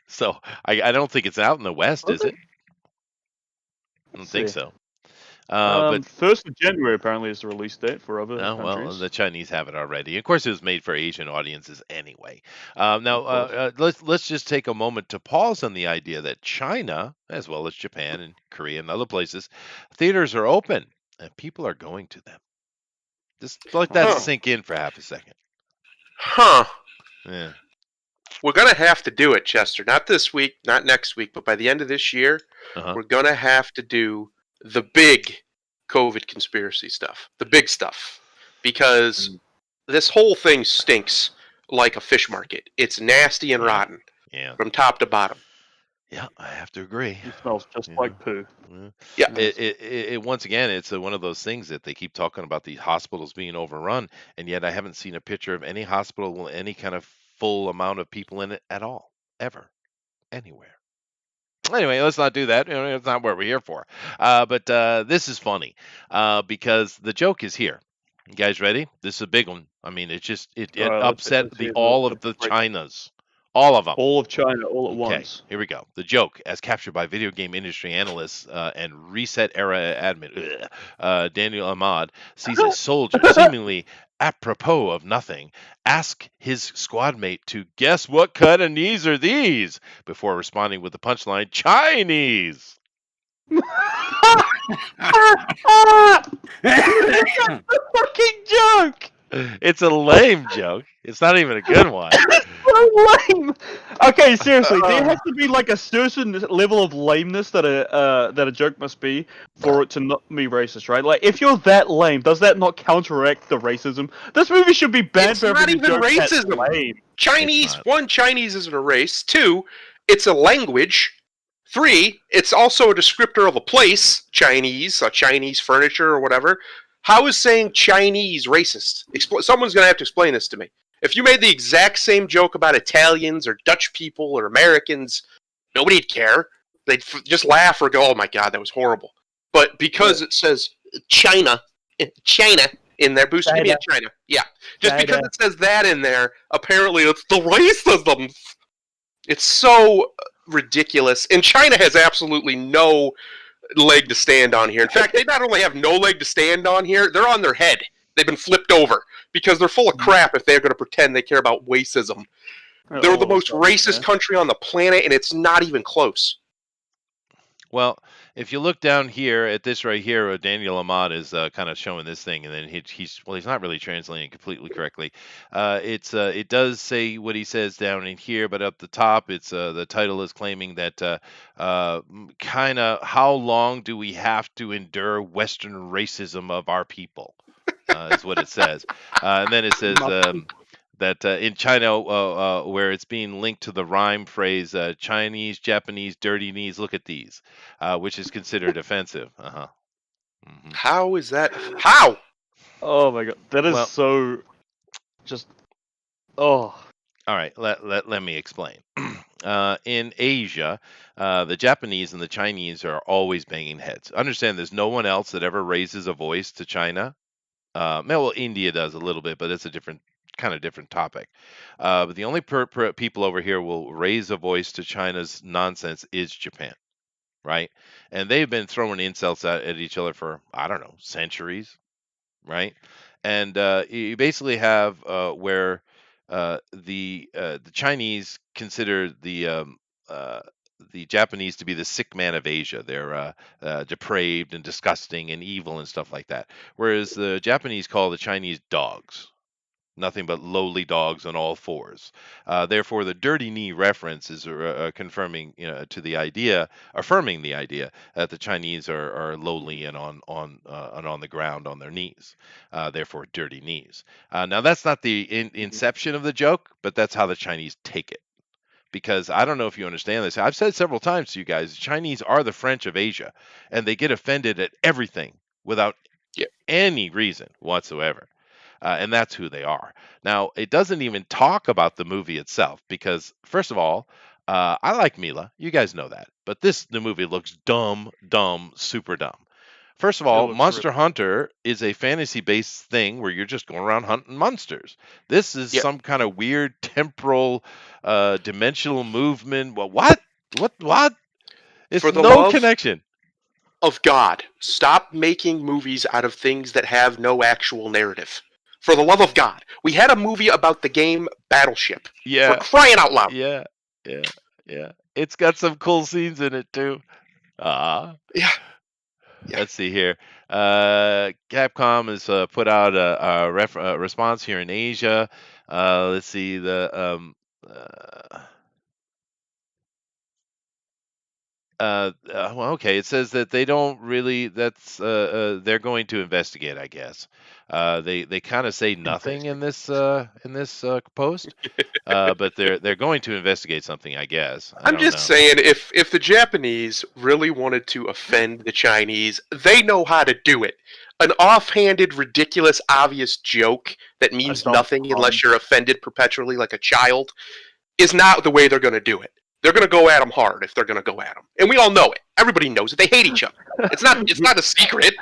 So I don't think it's out in the West, is it? I don't think so. But
1st of January apparently is the release date for other
well,
countries.
the Chinese have it already. Of course, it was made for Asian audiences anyway. Now, let's just take a moment to pause on the idea that China, as well as Japan and Korea and other places, theaters are open and people are going to them. Just let that sink in for half a second.
Huh.
Yeah.
We're going to have to do it, Chester. Not this week, not next week, but by the end of this year, we're going to have to do the big COVID conspiracy stuff. The big stuff. Because this whole thing stinks like a fish market. It's nasty and rotten.
Yeah.
From top to bottom.
Yeah, I have to agree.
It smells just like poo.
Yeah.
It once again, it's one of those things that they keep talking about the hospitals being overrun, and yet I haven't seen a picture of any hospital with any kind of full amount of people in it at all, ever, anywhere. Anyway, let's not do that. It's not what we're here for. But this is funny because the joke is here. You guys ready? This is a big one. I mean, it upset all of the Chinas. All of them.
All of China, all at once.
Here we go. The joke, as captured by video game industry analysts and Reset Era admin Daniel Ahmad, sees a soldier seemingly apropos of nothing ask his squad mate to guess what kind of knees are these before responding with the punchline, Chinese.
That's a fucking joke!
It's a lame joke. It's not even a good one.
So lame. Okay, seriously, there has to be like a certain level of lameness that a joke must be for it to not be racist, right? Like, if you're that lame, does that not counteract the racism? This movie should be banned
It's
for
not
every
even
joke that's
racism.
lame.
Chinese, one, Chinese isn't a race. Two, it's a language. Three, it's also a descriptor of a place, Chinese furniture or whatever. How is saying Chinese racist? Someone's going to have to explain this to me. If you made the exact same joke about Italians or Dutch people or Americans, nobody'd care. They'd just laugh or go, oh my God, that was horrible. But because it says China in there, Booster, give me a China. Yeah. Just because it says that in there, apparently it's the racism. It's so ridiculous. And China has absolutely no leg to stand on here. In fact, they not only have no leg to stand on here, they're on their head. They've been flipped over because they're full of crap if they're going to pretend they care about racism. They're the most racist country on the planet, and it's not even close.
Well, if you look down here at this right here, Daniel Ahmad is kind of showing this thing, and then he's not really translating completely correctly. It does say what he says down in here, but up the top, it's the title is claiming that kind of how long do we have to endure Western racism of our people, is what it says, and then it says. That in China, where it's being linked to the rhyme phrase Chinese, Japanese, dirty knees, look at these, which is considered offensive. Uh-huh.
How is that? How?
Oh my god, that is so just. Oh.
All right, let me explain. In Asia, the Japanese and the Chinese are always banging heads. Understand there's no one else that ever raises a voice to China. Well, India does a little bit, but it's a different topic. But the only people over here will raise a voice to China's nonsense is Japan, right? And they've been throwing insults at each other for, I don't know, centuries, right? And you basically have where the Chinese consider the Japanese to be the sick man of Asia. They're depraved and disgusting and evil and stuff like that. Whereas the Japanese call the Chinese dogs. Nothing but lowly dogs on all fours. Therefore, the dirty knee reference is affirming the idea that the Chinese are lowly and on the ground on their knees. Therefore, dirty knees. Now, that's not the inception of the joke, but that's how the Chinese take it. Because I don't know if you understand this. I've said several times to you guys, Chinese are the French of Asia, and they get offended at everything without any reason whatsoever. And that's who they are. Now, it doesn't even talk about the movie itself because, first of all, I like Mila. You guys know that. But the movie looks dumb, super dumb. First of all, Monster Hunter is a fantasy-based thing where you're just going around hunting monsters. This is some kind of weird temporal, dimensional movement. Well, what? It's no connection.
Of God, stop making movies out of things that have no actual narrative. For the love of God. We had a movie about the game Battleship.
Yeah.
For crying out loud.
Yeah. It's got some cool scenes in it, too.
Yeah.
Let's see here. Capcom has put out a response here in Asia. Let's see. Okay, it says that they don't really. They're going to investigate, I guess. They kind of say nothing in this post, but they're going to investigate something, I guess.
I'm just saying, if the Japanese really wanted to offend the Chinese, they know how to do it. An offhanded, ridiculous, obvious joke that means nothing unless you're offended perpetually like a child is not the way they're going to do it. They're going to go at them hard if they're going to go at them. And we all know it. Everybody knows it. They hate each other. It's not a secret.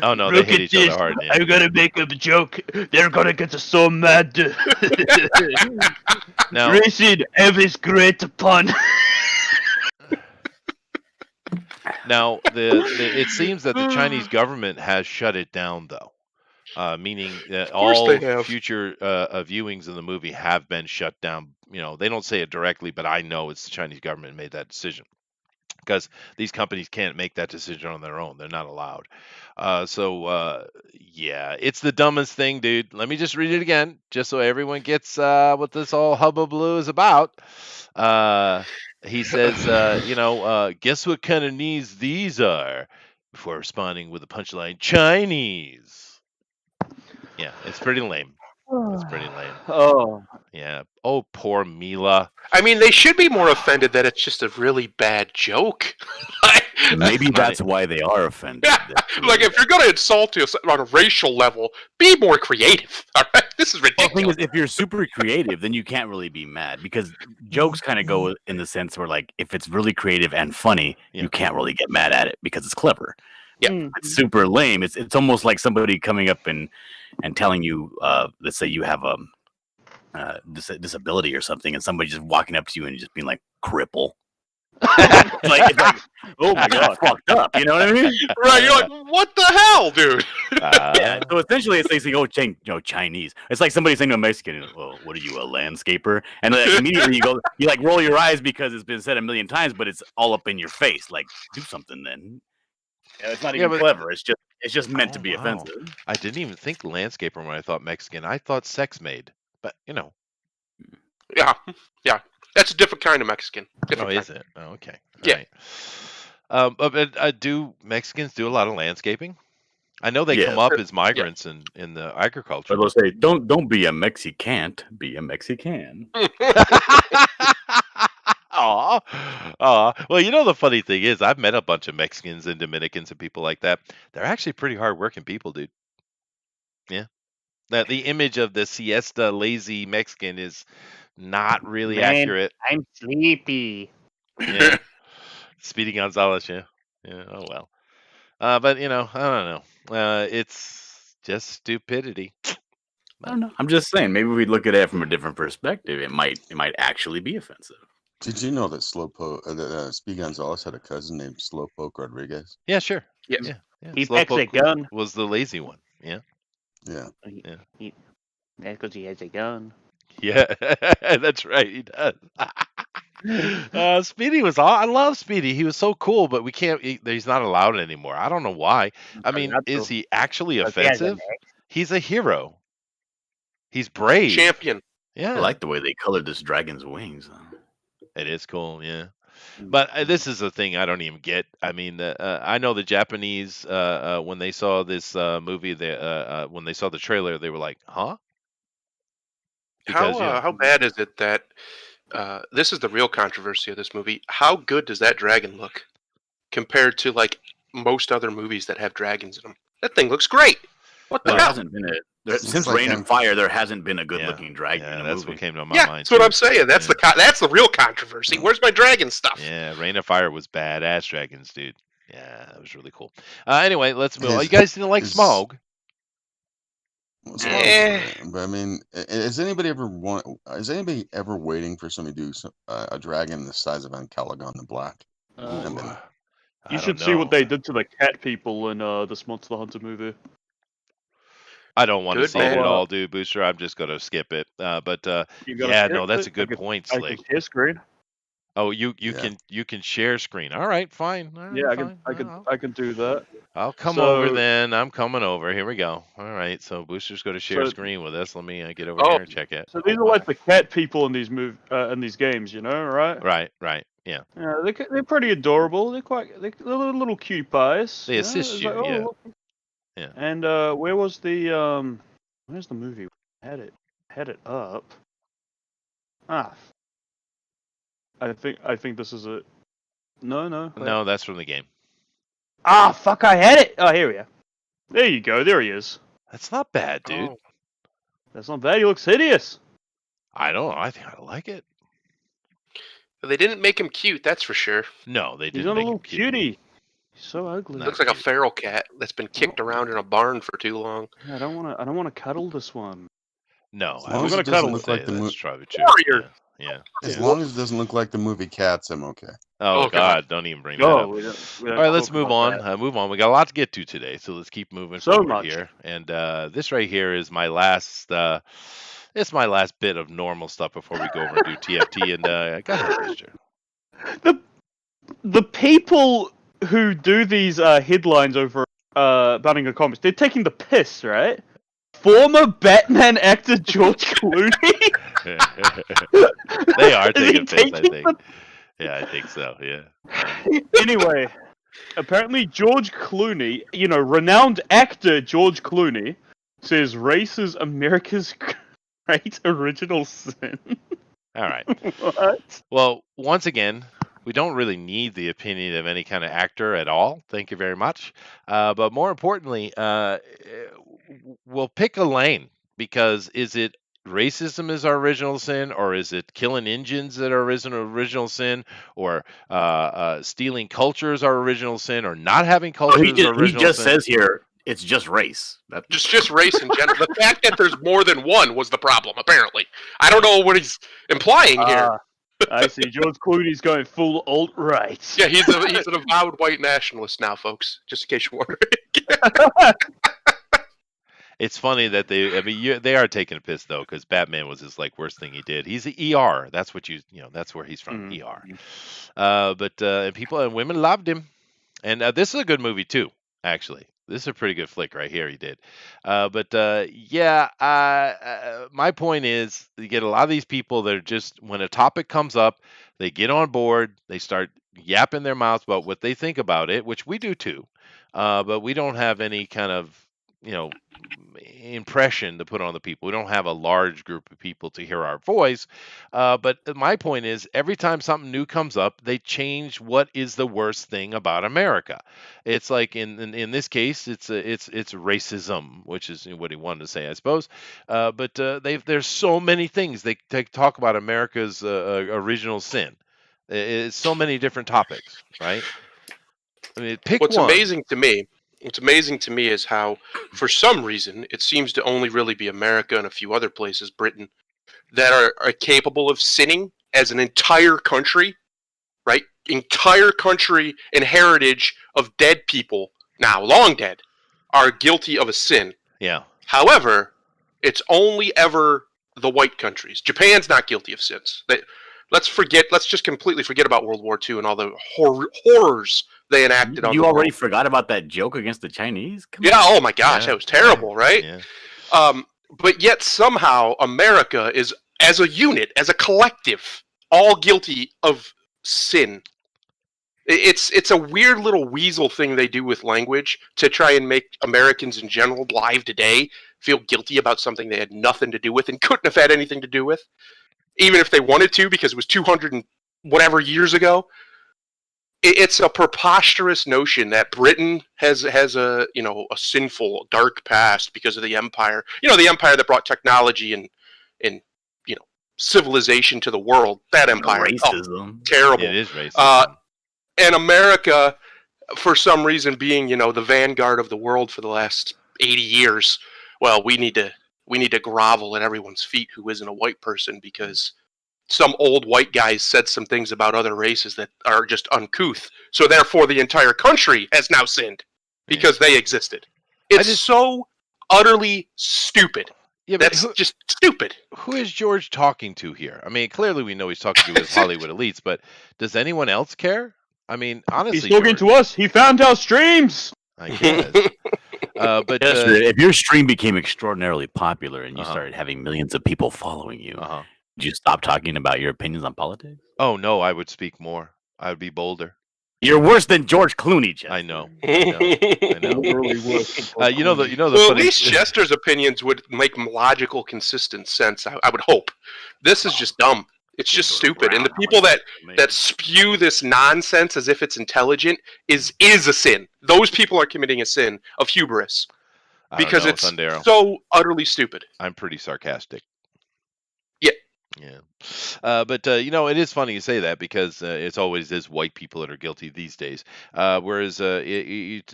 Oh, no, they hate each other hard. Yeah.
I'm going to make a joke. They're going to get so mad.
Now,
Racing, everything's great pun.
Now, it seems that the Chinese government has shut it down, though. Meaning that all future viewings of the movie have been shut down. They don't say it directly, but I know it's the Chinese government made that decision because these companies can't make that decision on their own. They're not allowed. Yeah, it's the dumbest thing, dude. Let me just read it again, just so everyone gets what this all hubbubaloo is about. He says, guess what kind of knees these are? Before responding with the punchline, Chinese. Yeah, it's pretty lame. It's pretty lame.
Oh.
Yeah. Oh, poor Mila.
I mean, they should be more offended that it's just a really bad joke.
Maybe that's why they are offended.
Like, if you're going to insult us on a racial level, be more creative. All right? This is ridiculous.
The thing is, if you're super creative, then you can't really be mad because jokes kind of go in the sense where, like, if it's really creative and funny, you can't really get mad at it because it's clever. Yeah, it's super lame. It's almost like somebody coming up and telling you, let's say you have a disability or something, and somebody just walking up to you and just being like, cripple. It's like, oh my god, fucked up. You know what I mean?
Right? You're like, what the hell, dude?
Yeah. So essentially, it's like saying, "Oh, Chinese." It's like somebody saying to a Mexican, "Well, what are you, a landscaper?" And like, immediately you like roll your eyes because it's been said a million times, but it's all up in your face. Like, do something then. Yeah, it's not even clever. It's just meant to be offensive.
I didn't even think landscaper when I thought Mexican. I thought sex maid, but
Yeah. That's a different kind of Mexican.
is it? Oh, okay.
Yeah.
Right. But do Mexicans do a lot of landscaping? I know they
Yeah,
come up as migrants in the agriculture.
But they'll say, "Don't be a Mexican, be a Mexican."
Aw. Well, the funny thing is, I've met a bunch of Mexicans and Dominicans and people like that. They're actually pretty hardworking people, dude. Yeah. The image of the siesta lazy Mexican is not really accurate.
I'm sleepy.
Yeah. Speedy Gonzalez, yeah. Yeah, oh well. But I don't know. It's just stupidity.
I don't know. I'm just saying, maybe if we look at it from a different perspective, it might actually be offensive.
Did you know that Speedy Gonzalez had a cousin named Slowpoke Rodriguez?
Yeah, sure.
Yes.
Yeah.
He packs a gun.
Was the lazy one. Yeah.
Yeah.
That's because he has a gun.
Yeah, that's right. He does. Speedy was. I love Speedy. He was so cool, but we can't. He's not allowed anymore. I don't know why. I mean, is he actually offensive? He's a hero. He's brave.
Champion.
Yeah,
I like the way they colored this dragon's wings.
It is cool. Yeah, but this is a thing I don't even get. I mean, I know the Japanese when they saw this movie, when they saw the trailer, they were like, "Huh." Because,
how bad is it that this is the real controversy of this movie? How good does that dragon look compared to like most other movies that have dragons in them? That thing looks great. What the
There
hell?
hasn't been since Rain and Fire. There hasn't been a good-looking dragon in a
that's
movie.
what came to my
Yeah,
mind.
that's what
too.
I'm saying. That's that's the real controversy. Where's my dragon stuff?
Yeah, Rain of Fire was badass dragons, dude. Yeah, that was really cool. Anyway, let's move on. You guys didn't like Smaug?
Well, but I mean, is anybody ever waiting for somebody to do a dragon the size of Ancalagon the Black?
You should see what they did to the cat people in this Monster Hunter movie.
I don't want to
Good
see it
man.
at all, dude, Booster. I'm just gonna skip it. That's a good point,
I
Slick.
can share screen.
Oh, you can share screen. All right, fine. All right,
Yeah,
fine.
I can do that.
I'll come
So-
over then. I'm coming over. Here we go. All right, so Booster's going to share
So-
screen with us. Let me get over
Oh.
here and check it.
So these are like the cat people in these in these games, right?
Right. Yeah.
Yeah, they're pretty adorable. They're little cutie pies.
They assist
It's
you,
like,
yeah.
look.
Yeah.
And where was where's the movie? Had it up. I think this is it. No. wait.
No, that's from the game.
Fuck! I had it. Oh, here we are. There you go. There he is.
That's not bad, dude.
Oh.
That's not bad. He looks hideous.
I don't know. I think I like it.
They didn't make him cute, that's for sure.
No, they
He's
didn't
not a
make
little
him cute.
cutie. He's so ugly.
No.
Looks like a feral cat that's been kicked around in a barn for too long.
I don't want to cuddle this one.
No,
As
I
long
was
as
going
it
to
doesn't
cuddle
look like the
that's
movie.
probably true.
Warrior.
Yeah.
As long as it doesn't look like the movie Cats, I'm okay.
Oh,
Oh,
God,
God.
don't even bring that up.
we don't
All right, let's
talk
move
about
on.
that.
Move on. We got a lot to get to today, so let's keep moving
So
forward
much.
here. And this right here is my last. It's my last bit of normal stuff before we go over and do TFT. And go ahead, Mister.
The people who do these headlines over Banning of Comics, they're taking the piss, right? Former Batman actor George Clooney.
They are
Is he
taking piss, I
taking
think. Yeah, I think so. Yeah.
Anyway, apparently George Clooney, renowned actor George Clooney, says race is America's great original sin.
All right.
What?
Well, once again, we don't really need the opinion of any kind of actor at all. Thank you very much. But more importantly, we'll pick a lane, because is it racism is our original sin, or is it killing Indians that are original sin, or stealing culture is our original sin, or not having culture
He
is our original
just
sin?
says here it's just race.
Just race in general. The fact that there's more than one was the problem, apparently. I don't know what he's implying here.
I see. George Clooney's going full alt-right.
Yeah, he's an avowed white nationalist now, folks. Just in case you're wondering.
It's funny that they are taking a piss though, because Batman was his like worst thing he did. He's the ER. That's what that's where he's from. ER. But people and women loved him, and this is a good movie too. Actually, this is a pretty good flick right here. He did. My point is, you get a lot of these people that are just when a topic comes up, they get on board, they start yapping their mouths about what they think about it, which we do too. But we don't have any kind of impression to put on the people. We don't have a large group of people to hear our voice. But my point is, every time something new comes up, they change what is the worst thing about America. It's like in this case, it's racism, which is what he wanted to say, I suppose. But there's so many things they talk about America's original sin. It's so many different topics, right? I mean, pick
What's
one.
amazing to me is how, for some reason, it seems to only really be America and a few other places, Britain, that are capable of sinning as an entire country, right? Entire country and heritage of dead people, now long dead, are guilty of a sin.
Yeah.
However, it's only ever the white countries. Japan's not guilty of sins. Let's just completely forget about World War II and all the horrors they enacted on
You
the
already
world.
forgot about that joke against the Chinese? Come
Yeah,
on.
oh my gosh, that was terrible, right?
Yeah.
But yet somehow America is, as a unit, as a collective, all guilty of sin. It's a weird little weasel thing they do with language to try and make Americans in general, live today, feel guilty about something they had nothing to do with and couldn't have had anything to do with, even if they wanted to, because it was 200 and whatever years ago. It's a preposterous notion that Britain has a sinful, dark past because of the empire. The empire that brought technology and civilization to the world. That empire,
Racism.
terrible.
It is racist.
And America, for some reason, being the vanguard of the world for the last 80 years. Well, we need to grovel at everyone's feet who isn't a white person, because some old white guys said some things about other races that are just uncouth. So therefore, the entire country has now sinned because they existed. It's so utterly stupid.
Yeah, but
That's just stupid.
Who is George talking to here? I mean, clearly we know he's talking to his Hollywood elites, but does anyone else care? I mean, honestly,
He's talking to us. He found our streams.
I guess. But
if your stream became extraordinarily popular and you started having millions of people following you, did you stop talking about your opinions on politics?
Oh no, I would speak more. I would be bolder.
You're worse than George Clooney, Chester.
I know. Really worse.
Well, at least Chester's opinions would make logical, consistent sense. I would hope. This is just dumb. It's just stupid. And the people that spew this nonsense as if it's intelligent is a sin. Those people are committing a sin of hubris because it's so utterly stupid.
I'm pretty sarcastic.
Yeah.
But it is funny you say that, because it's always is white people that are guilty these days. Whereas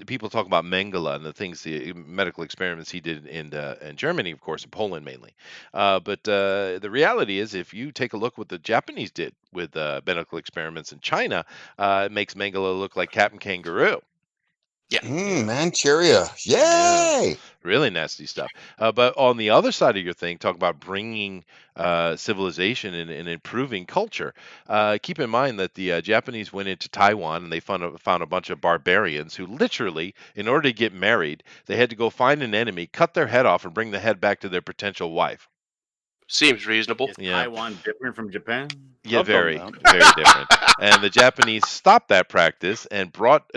people talk about Mengele and the medical experiments he did in Germany, of course, in Poland mainly. But the reality is, if you take a look what the Japanese did with medical experiments in China, it makes Mengele look like Captain Kangaroo.
Yeah.
Manchuria. Yay!
Yeah. Really nasty stuff. But on the other side of your thing, talk about bringing civilization and improving culture. Keep in mind that the Japanese went into Taiwan and they found a bunch of barbarians who literally, in order to get married, they had to go find an enemy, cut their head off, and bring the head back to their potential wife.
Seems reasonable.
Is Taiwan different from Japan?
Yeah, very different. And the Japanese stopped that practice and brought,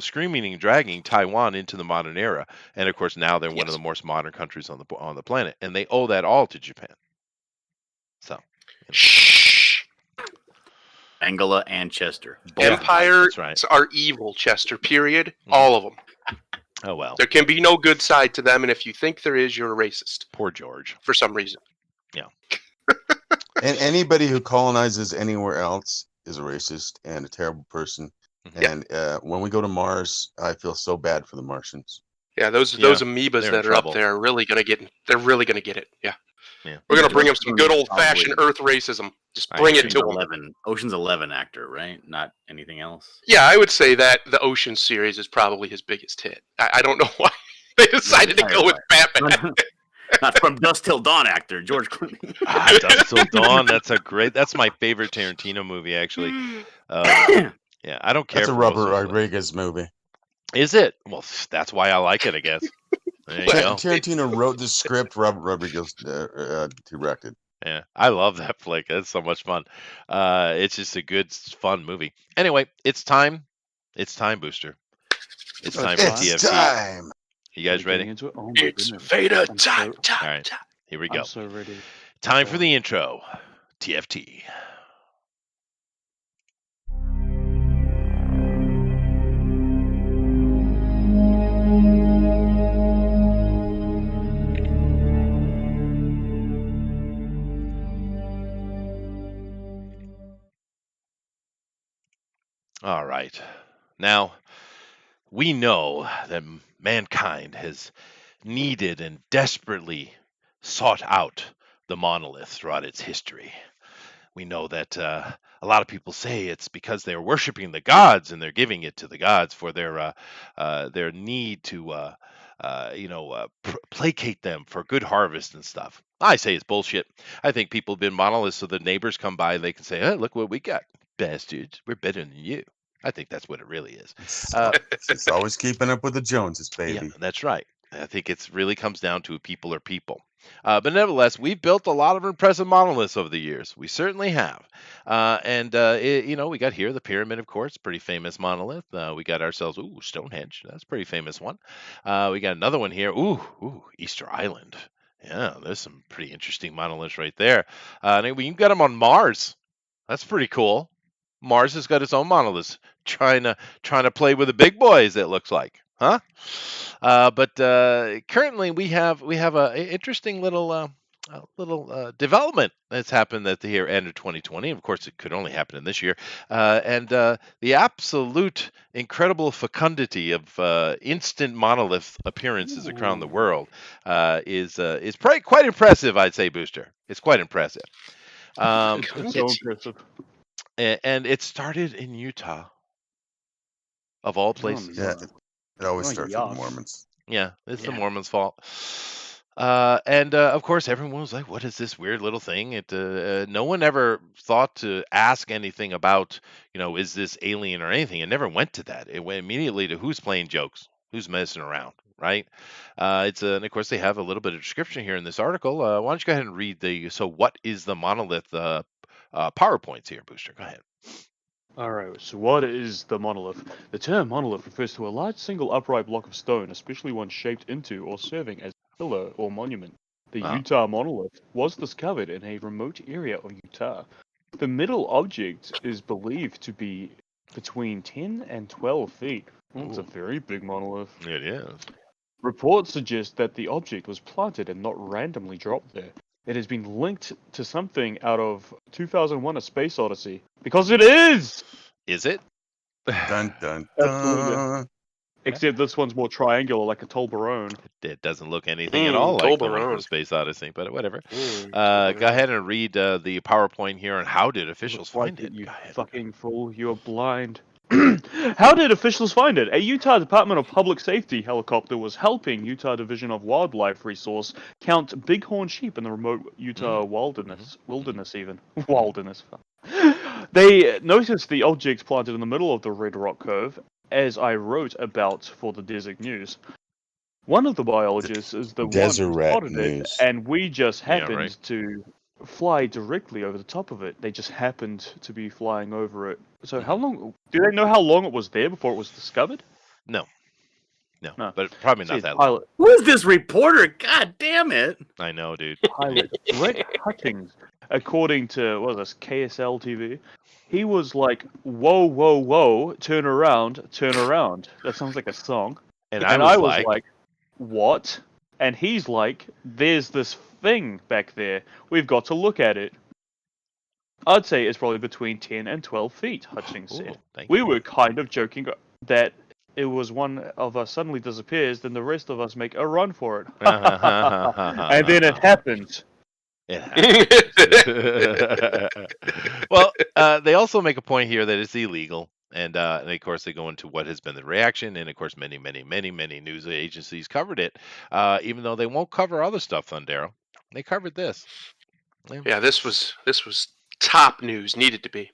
screaming and dragging Taiwan into the modern era. And of course, now they're one of the most modern countries on the planet, and they owe that all to Japan. So,
shh.
Mengele and Chester.
Empires are evil, Chester. Period. All of them.
Oh well.
There can be no good side to them, and if you think there is, you're a racist.
Poor George.
For some reason.
Yeah.
And anybody who colonizes anywhere else is a racist and a terrible person. And when we go to Mars, I feel so bad for the Martians.
Yeah, those amoebas that are up there are really gonna get. They're really gonna get it. Yeah.
Yeah.
We're gonna bring him some good
Clooney's
old-fashioned
probably-
Earth racism. Just bring it to him.
Ocean's 11 actor, right? Not anything else.
Yeah, I would say that the Ocean series is probably his biggest hit. I don't know why they decided to go with Batman.
Not From Dusk Till Dawn actor George Clooney.
Dusk Till Dawn. That's my favorite Tarantino movie, actually. Yeah, I don't care.
That's a
for
Robert
most of
Rodriguez movie.
Is it? Well, that's why I like it, I guess. There you go.
Tarantino wrote the script. Robert Rodriguez directed.
Yeah, I love that flick. It's so much fun. It's just a good, fun movie. Anyway, it's time. It's time, Booster. It's time for TFT.
It's time.
You guys ready?
Into it? Oh my
It's
goodness.
Vader
I'm
time,
so-
time,
All right.
time.
Here we go.
I'm so ready.
Time for the intro. TFT. All right. Now, we know that mankind has needed and desperately sought out the monoliths throughout its history. We know that a lot of people say it's because they're worshiping the gods and they're giving it to the gods for their need to placate them for good harvest and stuff. I say it's bullshit. I think people have been monoliths so the neighbors come by and they can say, "Hey, look what we got, bastards. We're better than you." I think that's what it really is.
It's always keeping up with the Joneses,
Yeah,
baby.
that's right. I think it really comes down to people are people. But nevertheless, we've built a lot of impressive monoliths over the years. We certainly have. We got here the pyramid, of course, pretty famous monolith. We got ourselves, Stonehenge. That's a pretty famous one. We got another one here. Easter Island. Yeah, there's some pretty interesting monoliths right there. We got them on Mars. That's pretty cool. Mars has got its own monoliths, trying to play with the big boys. It looks like, huh? But currently, we have a interesting little development that's happened at the end of 2020. Of course, it could only happen in this year. And the absolute incredible fecundity of instant monolith appearances around the world is quite impressive. I'd say, Booster. It's quite impressive.
It's so impressive.
And it started in Utah, of all places.
Yeah, it always
Oh,
starts with the
yuck.
Mormons.
Yeah, it's the
Yeah.
Mormons' fault. Of course, everyone was like, "What is this weird little thing?" No one ever thought to ask anything about, is this alien or anything. It never went to that. It went immediately to who's playing jokes, who's messing around, right? And of course, they have a little bit of description here in this article. Why don't you go ahead and read so what is the monolith PowerPoints here, Booster? Go ahead.
Alright, so what is the monolith? The term monolith refers to a large single upright block of stone, especially one shaped into or serving as a pillar or monument. The
Wow.
Utah monolith was discovered in a remote area of Utah. The middle object is believed to be between 10 and 12 feet. It's a
Ooh.
very big monolith.
It is.
Reports suggest that the object was planted and not randomly dropped there. It has been linked to something out of 2001: A Space Odyssey. Because it is!
Is it?
Dun dun
Absolutely.
dun.
Except this one's more triangular, like a Toblerone.
It doesn't look anything at all like the one from
Toblerone.
Space Odyssey, but whatever. Go
Toblerone.
ahead and read the PowerPoint here on how did officials
Like
find it.
You
Go ahead.
fucking fool, you're blind. How did officials find it? A Utah Department of Public Safety helicopter was helping Utah Division of Wildlife Resource count bighorn sheep in the remote Utah wilderness even. Wilderness. They noticed the object planted in the middle of the Red Rock Cove, as I wrote about for the Desert News. One of the biologists is the one who
Deseret
spotted
News.
it, and we just
Yeah,
happened
right.
to fly directly over the top of it. They just happened to be flying over it. So how long? Do they know how long it was there before it was discovered?
No,
No.
but probably
See,
not that long.
Who is this reporter? God damn it!
I know, dude.
Pilot Brett Huttings, according to what was this KSL TV, he was like, "Whoa, whoa, whoa! Turn around, turn around." That sounds like a song.
And
And
I was like,
"What?" And he's like, "There's this thing back there. We've got to look at it." I'd say it's probably between 10 and 12 feet, Hutchings said.
thank
We
you.
were kind of joking that it was one of us suddenly disappears, then the rest of us make a run for it. And then it happened.
It happens. Well, they also make a point here that it's illegal. And of course, they go into what has been the reaction. And of course, many, many, many, many news agencies covered it, even though they won't cover other stuff, Thundero. They covered this.
Yeah, this was top news. Needed to be.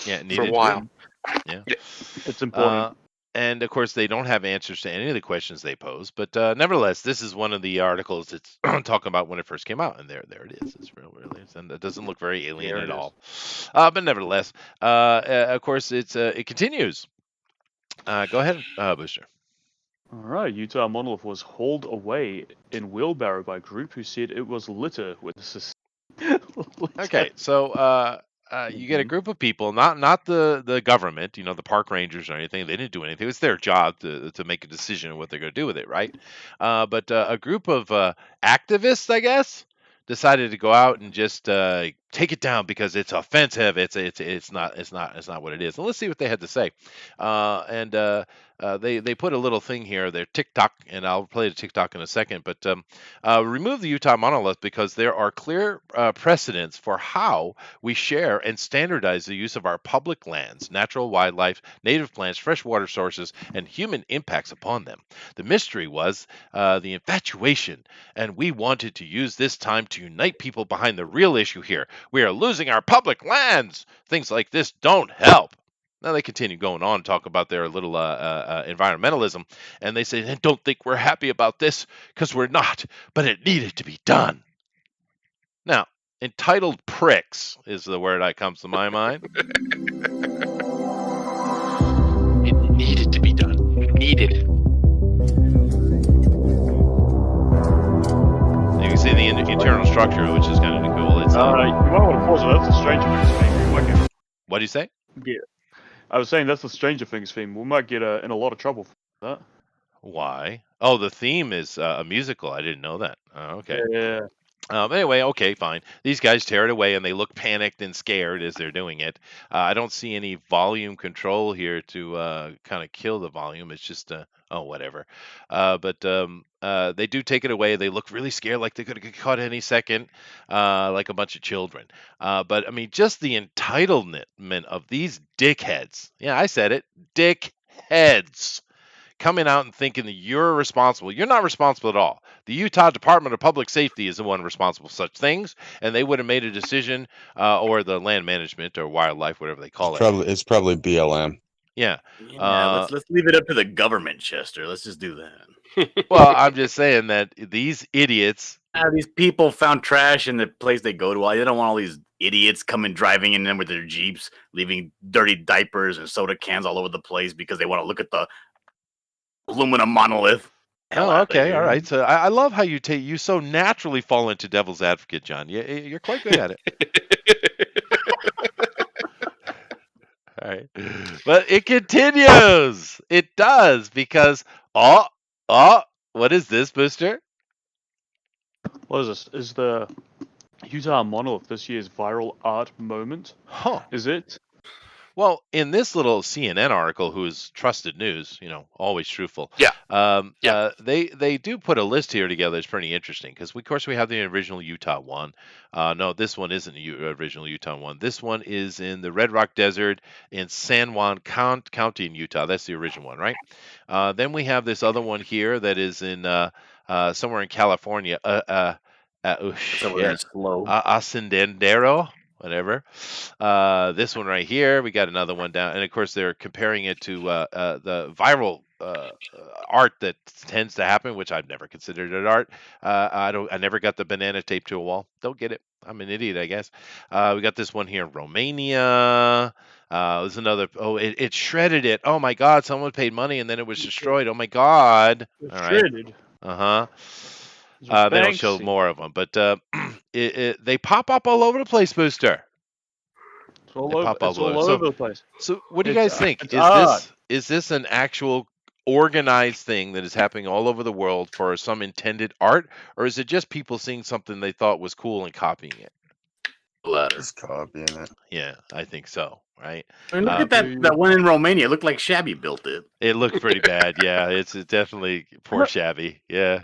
Yeah, it
For
needed
a
to be.
while.
Yeah.
It's important.
And of course, they don't have answers to any of the questions they pose. But nevertheless, this is one of the articles that's talking about when it first came out, and there it is. It's really, and it doesn't look very alien
There
at
it
all. But nevertheless, of course, it continues. Go ahead, Booster.
All right, Utah Monolith was hauled away in wheelbarrow by a group who said it was litter with
Okay, so you get a group of people, not the government, the park rangers or anything. They didn't do anything. It's their job to make a decision on what they're going to do with it, right? But a group of activists, I guess, decided to go out and just take it down because it's offensive. It's not what it is. And let's see what they had to say. They put a little thing here, their TikTok, and I'll play the TikTok in a second. But remove the Utah monolith because there are clear precedents for how we share and standardize the use of our public lands, natural wildlife, native plants, fresh water sources, and human impacts upon them. The mystery was the infatuation, and we wanted to use this time to unite people behind the real issue here. We are losing our public lands. Things like this don't help. Now they continue going on, talk about their little environmentalism, and they say, and don't think we're happy about this, because we're not, but it needed to be done. Now, entitled pricks is the word that comes to my mind.
It needed to be done. Needed.
You can see the internal structure, which is kind of cool. It's
you might want to pause it. That's a Stranger Things theme.
What do you say?
Yeah. I was saying that's the Stranger Things theme. We might get in a lot of trouble for that.
Why? Oh, the theme is a musical. I didn't know that. Oh, okay.
Yeah.
Anyway, okay, fine. These guys tear it away and they look panicked and scared as they're doing it. I don't see any volume control here to kind of kill the volume. It's just, whatever. But they do take it away. They look really scared, like they're going to get caught any second, like a bunch of children. But I mean, just the entitlement of these dickheads. Yeah, I said it. Dickheads. Coming out and thinking that you're responsible. You're not responsible at all. The Utah Department of Public Safety is the one responsible for such things, and they would have made a decision, or the land management or wildlife, whatever they call it.
It's probably BLM.
Yeah.
Let's leave it up to the government, Chester. Let's just do that.
Well, I'm just saying that these idiots.
These people found trash in the place they go to. They don't want all these idiots coming driving in them with their Jeeps, leaving dirty diapers and soda cans all over the place because they want to look at the aluminum monolith.
Oh, okay, all right. So I love how you so naturally fall into devil's advocate, John. You're quite good at it. All right, but it continues. It does because what is this, Booster?
What is this? Is the Utah Monolith this year's viral art moment?
Huh?
Is it?
Well, in this little CNN article, who's trusted news, always truthful.
Yeah.
They do put a list here together. It's pretty interesting because, of course, we have the original Utah one. No, this one isn't the original Utah one. This one is in the Red Rock Desert in San Juan County in Utah. That's the original one, right? Then we have this other one here that is in somewhere in California. Ascendendero. Whatever. This one right here, we got another one down, and of course they're comparing it to the viral art that tends to happen, which I've never considered it art. I never got the banana taped to a wall. Don't get it. I'm an idiot, I guess. We got this one here in Romania. There's another. Oh, it shredded it. Oh my God! Someone paid money and then it was destroyed. Oh my God! All right.
Shredded.
They don't show more of them, but they pop up all over the place, Booster.
It's all over the place.
So what do you guys think? Is this an actual organized thing that is happening all over the world for some intended art, or is it just people seeing something they thought was cool and copying it?
Just copying it.
Yeah, I think so. Right.
I mean, look at that one in Romania. It looked like Shabby built it.
It looked pretty bad. Yeah, it's definitely poor Shabby. Yeah.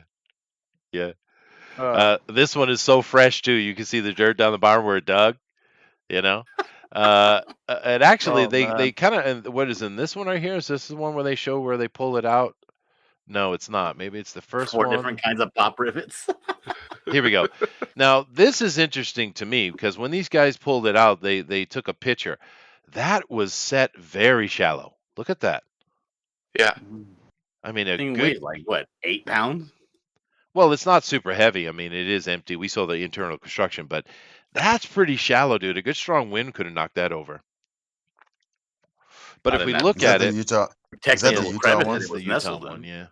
This one is so fresh too. You can see the dirt down the bottom where it dug. You know, and actually they kind of, and what is in this one right here? Is this the one where they show where they pull it out? No, it's not. Maybe it's the first
4
one.
different kinds of pop rivets.
Here we go. Now this is interesting to me because when these guys pulled it out, they took a picture. That was set very shallow. Look at that.
Yeah.
I mean, a
Thing
good.
weighs like what, 8 pounds?
Well, it's not super heavy. I mean, it is empty. We saw the internal construction, but that's pretty shallow, dude. A good strong wind could have knocked that over. But
Not
if
in
we
that-
look
Is that
at
the
it,
Utah?
Protect
Is that
the
the
little
Utah
crevice
one?
that
it's
it
the
was
Utah
nestled
one,
in.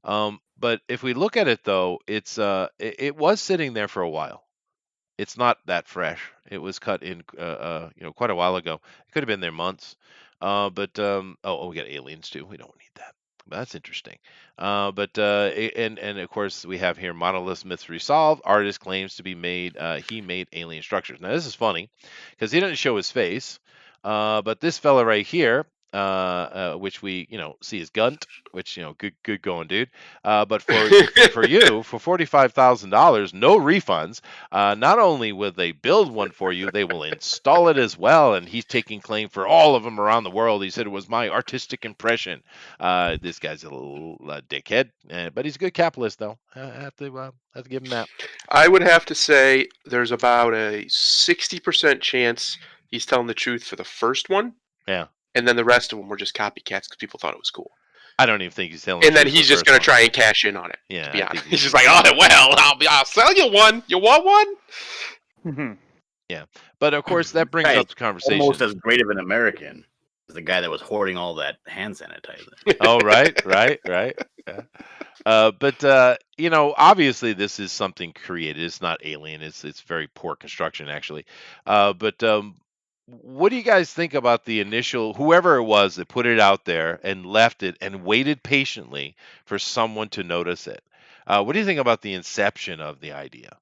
yeah. But if we look at it though, it's it was sitting there for a while. It's not that fresh. It was cut in quite a while ago. It could have been there months. We got aliens too. We don't need that. But that's interesting. And of course we have here Monoliths myths resolved. Artist claims to be made. He made alien structures. Now this is funny because he doesn't show his face. But this fella right here, which we see as Gunt, which good going, dude. But for you for $45,000, no refunds. Not only will they build one for you, they will install it as well. And he's taking claim for all of them around the world. He said it was my artistic impression. This guy's a little dickhead, but he's a good capitalist, though. I have to give him that.
I would have to say there's about a 60% chance he's telling the truth for the first one.
Yeah.
And then the rest of them were just copycats because people thought it was cool.
I don't even think he's telling.
And
the
then
truth
he's
the
just
first
going to
one.
try and cash in on it.
Yeah,
To be
I think
honest, he's just like, oh well, I'll sell you one. You want one?
But of course, that brings
Right.
up the conversation.
Almost as great of an American as the guy that was hoarding all that hand sanitizer.
Oh, right. Yeah. Obviously this is something created. It's not alien. It's very poor construction, actually. What do you guys think about the initial, whoever it was that put it out there and left it and waited patiently for someone to notice it? What do you think about the inception of the idea?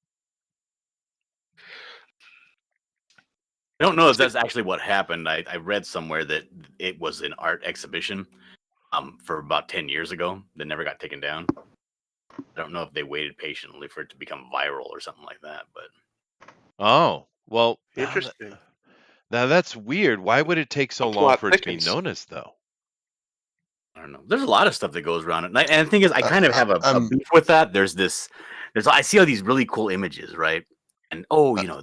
I don't know if that's actually what happened. I read somewhere that it was an art exhibition for about 10 years ago that never got taken down. I don't know if they waited patiently for it to become viral or something like that, but
Oh, well,
Interesting.
now that's weird. Why would it take so
The
long
plot
for it to be
thickens.
noticed, though?
I don't know. There's a lot of stuff that goes around it. And the thing is, I kind of have a
I'm-
beef with that. I see all these really cool images, right? And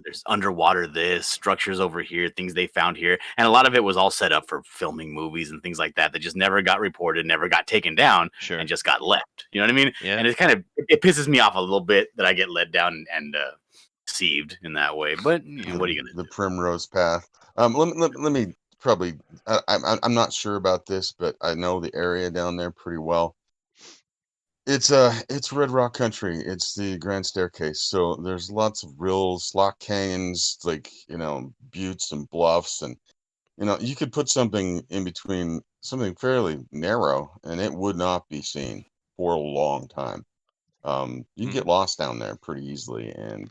there's underwater this, structures over here, things they found here. And a lot of it was all set up for filming movies and things like that just never got reported, never got taken down,
Sure.
and just got left. You know what I mean?
Yeah.
And it pisses me off a little bit that I get let down and deceived in that way. But what are you gonna
The
do?
primrose path. Let me probably. I'm not sure about this, but I know the area down there pretty well. It's Red Rock Country. It's the Grand Staircase. So there's lots of rills, lock canyons, buttes and bluffs, and you could put something in between, something fairly narrow, and it would not be seen for a long time. You can get lost down there pretty easily and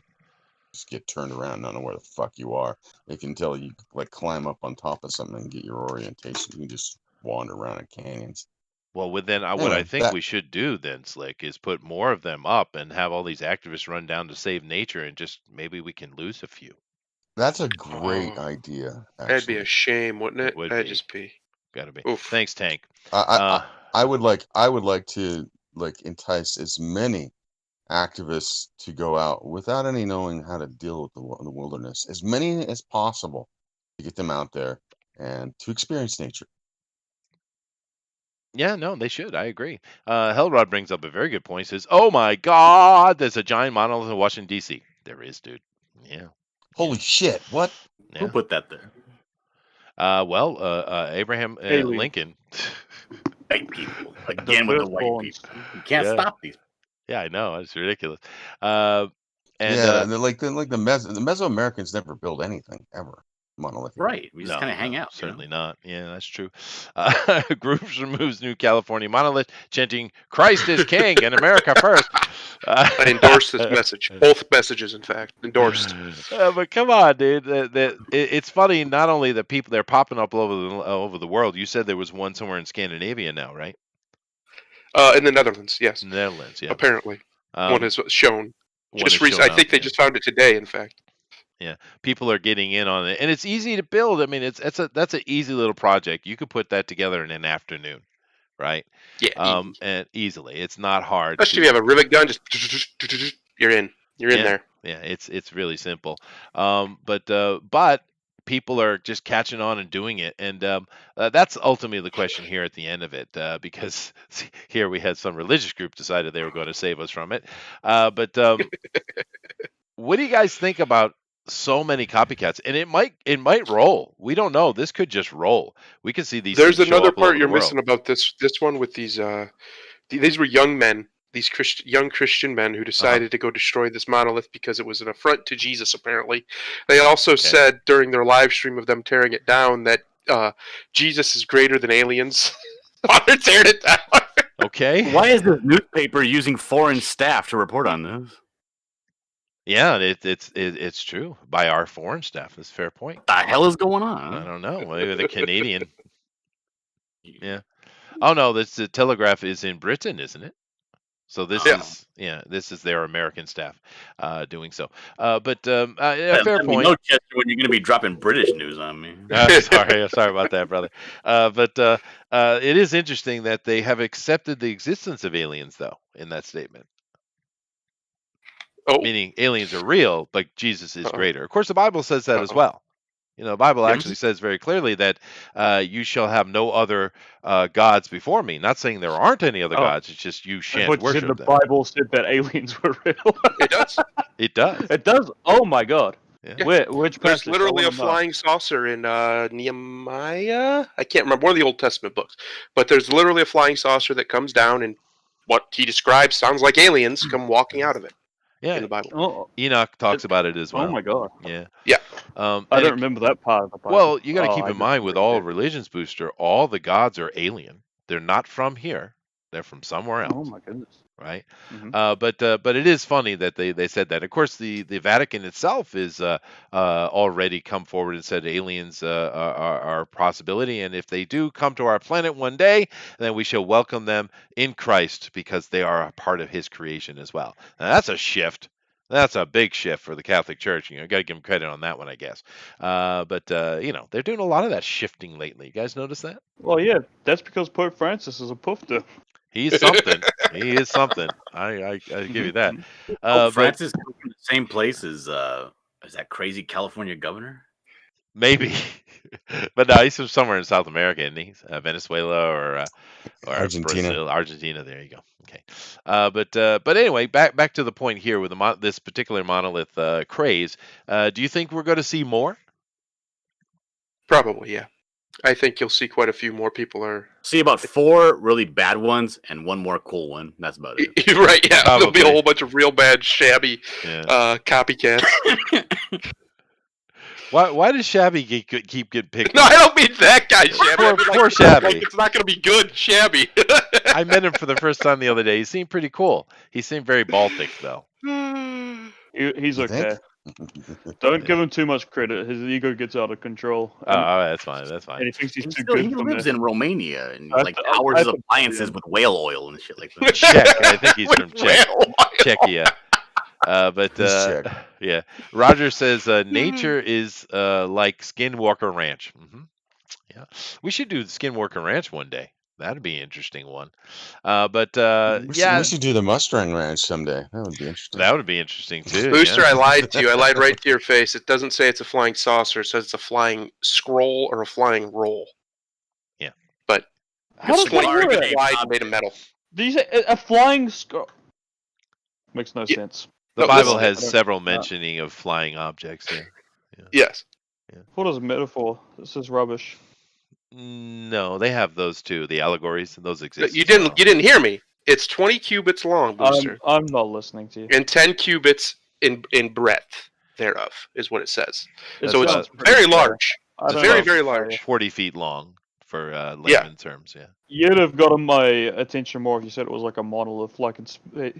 just get turned around, not know where the fuck you are. They can tell you climb up on top of something and get your orientation. You can just wander around in canyons.
Well, what I
Anyway,
think we should do then, Slick, is put more of them up and have all these activists run down to save nature, and just maybe we can lose a few.
That's a great
Oh,
idea.
That'd be
Actually,
a shame, wouldn't
It
it?
would
That'd
be.
just be.
Gotta be.
Oof.
Thanks, Tank.
I would like to entice as many activists to go out without any knowing how to deal with the wilderness, as many as possible, to get them out there and to experience nature.
Yeah, no, they should. I agree. Hellrod brings up a very good point. He says, "Oh my God, there's a giant monolith in Washington D.C." There is, dude. Yeah.
Holy shit! What?
Who put that there?
Abraham
Aliens.
Lincoln.
White people again with the white
firstborns.
people. You can't
Yeah.
stop these.
Yeah, I know. It's ridiculous.
Yeah, they're like the Mesoamericans never build anything ever monolithic.
Right. We just
No,
kind of hang
no,
out.
certainly not. Yeah, that's true. Groups removes New California monolith, chanting "Christ is King" and "America first."
I endorse this message. Both messages, in fact, endorsed.
But come on, dude. It's funny. Not only that people they're popping up all over the world. You said there was one somewhere in Scandinavia now, right?
In the Netherlands, yes.
Netherlands, yeah.
Apparently, one is shown.
when
Just
it's shown
I
up.
think they just found it today, in fact.
Yeah, people are getting in on it, and it's easy to build. I mean, that's an easy little project. You could put that together in an afternoon, right?
Yeah, easy.
And easily, it's not hard.
Especially if you have a rivet gun, just you're in. You're in there.
Yeah, it's really simple. But people are just catching on and doing it, and that's ultimately the question here at the end of it, because here we had some religious group decided they were going to save us from it. But what do you guys think about so many copycats? And it might roll. We don't know. This could just roll. We could see these.
There's
things show
another
up all over
part you're
the world.
missing about this one with these. These were young men. These young Christian men who decided to go destroy this monolith because it was an affront to Jesus, apparently. They also said during their live stream of them tearing it down that Jesus is greater than aliens. They're tearing it down.
Okay.
Why is this newspaper using foreign staff to report on this?
Yeah, it's true. By our foreign staff. That's a fair point.
What the hell is going on?
I don't know. Maybe the Canadian. Yeah. Oh no, the Telegraph is in Britain, isn't it? So this is their American staff doing so. But fair point.
No, Chester, when you're going to be dropping British news on me.
Sorry about that, brother. But it is interesting that they have accepted the existence of aliens, though, in that statement.
Oh.
Meaning aliens are real, but Jesus is greater. Of course, the Bible says that as well. You know, the Bible actually says very clearly that you shall have no other gods before me. Not saying there aren't any other gods. It's just you shan't worship them.
The Bible said that aliens were real.
It does.
It does.
It does. Oh my God.
Yeah.
Which
There's
passage?
literally a flying saucer in Nehemiah. I can't remember, one of the Old Testament books. But there's literally a flying saucer that comes down, and what he describes sounds like aliens come walking out of it.
Yeah,
in the Bible.
Oh,
Enoch talks about it as well.
oh my God.
Yeah.
Yeah.
I don't remember that part of the Bible.
Well, you got to keep
I
in mind with all religions, Booster, all the gods are alien. They're not from here. They're from somewhere else.
Oh my goodness.
Right.
Mhm.
But it is funny that they said that. Of course, the Vatican itself is already come forward and said aliens are a possibility, and if they do come to our planet one day, then we shall welcome them in Christ because they are a part of His creation as well. Now, that's a shift. That's a big shift for the Catholic Church. You know, got to give them credit on that one, I guess. But you know, they're doing a lot of that shifting lately. You guys notice that?
Well, yeah, that's because Pope Francis is a poofter.
He's something. He is something. I give you that.
Francis comes from the same place as that crazy California governor?
Maybe, but no, he's from somewhere in South America, isn't he? Venezuela or
Argentina.
Brazil, Argentina. There you go. Okay, but anyway, back to the point here with this particular monolith craze. Do you think we're going to see more?
Probably, yeah. I think you'll see quite a few more people are.
See about 4 really bad ones and 1 more cool one. That's about it.
You're right, yeah. There'll be a
Probably.
whole bunch of real bad, shabby copycats.
Why does Shabby keep getting picked?
No, I don't mean that guy, Shabby.
Poor Shabby.
Like, it's not going to be good, Shabby.
I met him for the first time the other day. He seemed pretty cool. He seemed very Baltic, though.
He's
You
okay.
think?
Don't give him too much credit. His ego gets out of control.
Oh, that's fine. That's
And
fine.
he thinks he's too
He
good for
lives
me.
in Romania and
That's
like
the-
powers
that's
his
the-
appliances with whale oil and shit like that.
Czech. I think he's from Czech.
Well,
Czechia. But
He's Czech.
yeah, Roger says nature is like Skinwalker Ranch. Yeah, we should do Skinwalker Ranch one day. That'd be an interesting one. But
We
yeah,
should do the Mustang Ranch someday. That would be interesting.
that would be interesting too.
Booster,
yeah.
I lied to you. I lied right to your face. It doesn't say it's a flying saucer. It says it's a flying scroll or a flying roll.
Yeah.
But
How does
it's
that
20
work?
feet wide and made of metal.
Did you say a flying skull? Makes no
Yeah.
sense.
The
No,
Bible
listen,
has
I don't-
several mentioning of flying objects. Yeah.
Yes.
What is a metaphor? This is rubbish.
No, they have those too. The allegories, those exist.
You
as well.
didn't hear me. It's 20 cubits long, Booster,
I'm not listening to you.
and 10 cubits in breadth thereof is what it says.
That's
So it's
about
very large.
I
It's
don't
very,
know.
very large.
40 feet long for layman terms. Yeah.
You'd have gotten my attention more if you said it was like a monolith, like in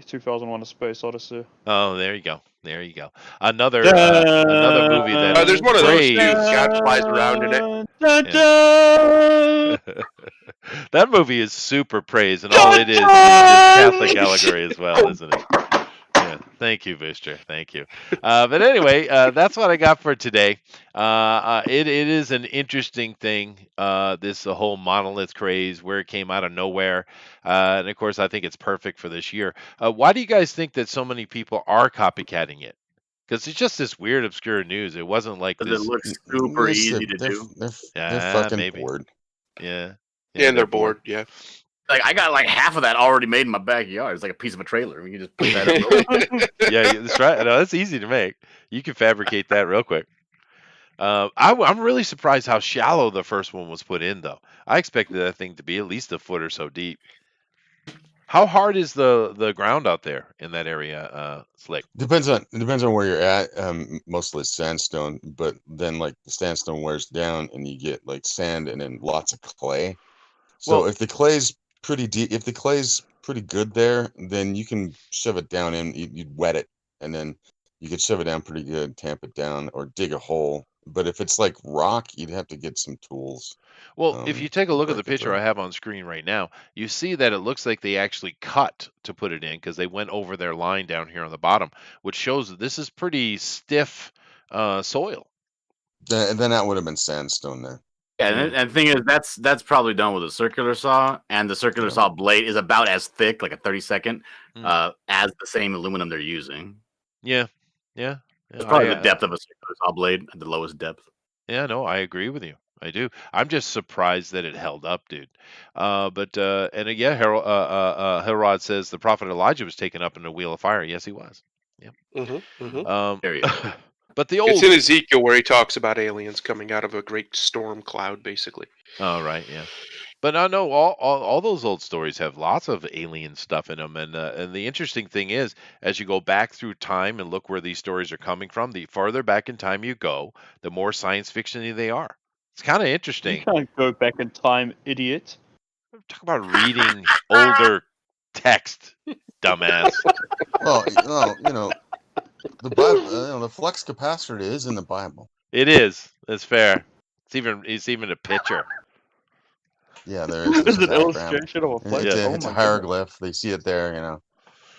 2001: A Space Odyssey.
Oh, there you go. There you go. Another movie that
There's one of those
praised-
too. God flies around in it.
Dun,
Yeah.
dun.
That movie is super praised, and all it is just Catholic allegory as well, isn't it? Yeah. Yeah, thank you, Booster. Thank you. But anyway, that's what I got for today. It is an interesting thing. This whole monolith craze, where it came out of nowhere, and of course, I think it's perfect for this year. Why do you guys think that so many people are copycatting it? Because it's just this weird, obscure news. It wasn't like
Because it
this.
looks super easy to do.
They're fucking
Maybe.
bored.
Yeah.
And they're bored. Yeah.
Like I got like half of that already made in my backyard. It's like a piece of a trailer. We can just put that up.
Yeah, that's right. No, that's easy to make. You can fabricate that real quick. I'm really surprised how shallow the first one was put in, though. I expected that thing to be at least a foot or so deep. How hard is the ground out there in that area, Slick?
Depends on where you're at. Mostly it's sandstone, but then like the sandstone wears down, and you get like sand, and then lots of clay. So
Well-
if the clay's pretty deep, if the clay's pretty good there, then you can shove it down in. You'd wet it, and then you could shove it down pretty good, tamp it down, or dig a hole. But if it's like rock, you'd have to get some tools.
Well, if you take a look at the
break it
picture
through.
I have on screen right now, you see that it looks like they actually cut to put it in because they went over their line down here on the bottom, which shows that this is pretty stiff soil.
Then that would have been sandstone there.
Yeah, and the thing is, that's probably done with a circular saw, and the circular saw blade is about as thick, like a 32nd, as the same aluminum they're using.
Yeah.
It's probably the depth of a circular saw blade at the lowest depth.
Yeah, no, I agree with you. I do. I'm just surprised that it held up, dude. And again, Herod says the prophet Elijah was taken up in a wheel of fire. Yes, he was.
There you go.
But the old.
It's in Ezekiel where he talks about aliens coming out of a great storm cloud, basically.
Oh, right, yeah. But I know all those old stories have lots of alien stuff in them, and the interesting thing is, as you go back through time and look where these stories are coming from, the farther back in time you go, the more science fiction-y they are. It's kind of
You
interesting.
can't go back in time, idiot.
Talk about reading older text, dumbass.
Well, the Bible, the flux capacitor is in the Bible.
It is. That's fair. It's even a picture.
Yeah, there is.
There's
a
an
background.
illustration of a flag.
It's,
Yeah.
a, it's a hieroglyph. They see it there.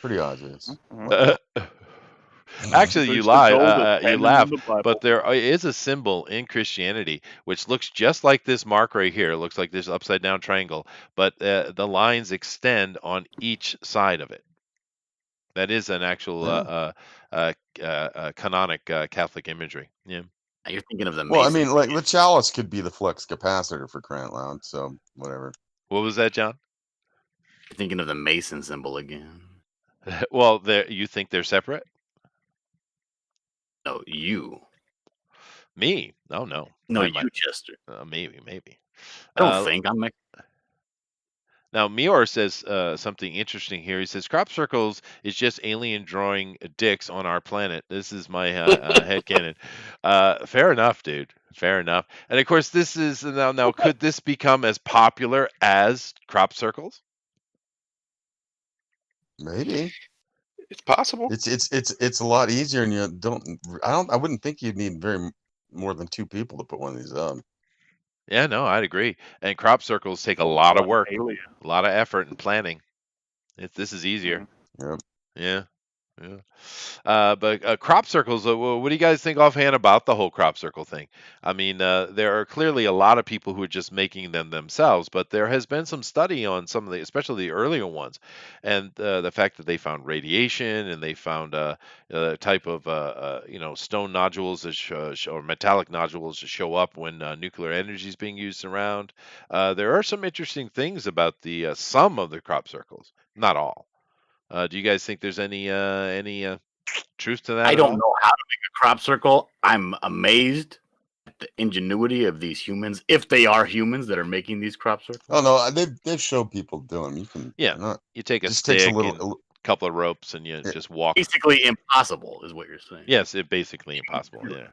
Pretty obvious.
Actually, you
It's
lie.
the golden
You
pen
laugh,
in the Bible.
but there is a symbol in Christianity which looks just like this mark right here. It looks like this upside down triangle, but the lines extend on each side of it. That is an actual canonic Catholic imagery. Yeah.
You're thinking of the
Well, I
Mason.
mean, like the chalice could be the flux capacitor for crying out loud. So whatever.
What was that, John?
You're thinking of the Mason symbol again.
Well, you think they're separate?
No, you.
Me? Oh no.
No,
I
you,
might-
Chester.
Maybe.
I don't think I'm.
Now, Mior says something interesting here. He says, crop circles is just alien drawing dicks on our planet. This is my headcanon. Fair enough, dude. Fair enough. And of course, this is now. Could this become as popular as crop circles?
Maybe
It's possible.
it's a lot easier, and I wouldn't think you'd need more than 2 people to put one of these up.
Yeah, no, I'd agree. And crop circles take a lot of work,
Alien.
a lot of effort and planning. This is easier.
Yep.
Yeah. But crop circles, what do you guys think offhand about the whole crop circle thing? I mean, there are clearly a lot of people who are just making them themselves, but there has been some study on some of especially the earlier ones, and the fact that they found radiation and they found a type of stone nodules or metallic nodules that show up when nuclear energy is being used around. There are some interesting things about the some of the crop circles, not all. Do you guys think there's any truth to that?
I
at
don't
all?
know how to make a crop circle. I'm amazed at the ingenuity of these humans, if they are humans that are making these crop circles.
Oh no, they've showed people do them. You can.
Yeah. You take a
Just takes a
stick
little.
and a couple of ropes and you just walk.
Basically impossible, is what you're saying.
Yes, it's basically impossible. Yeah.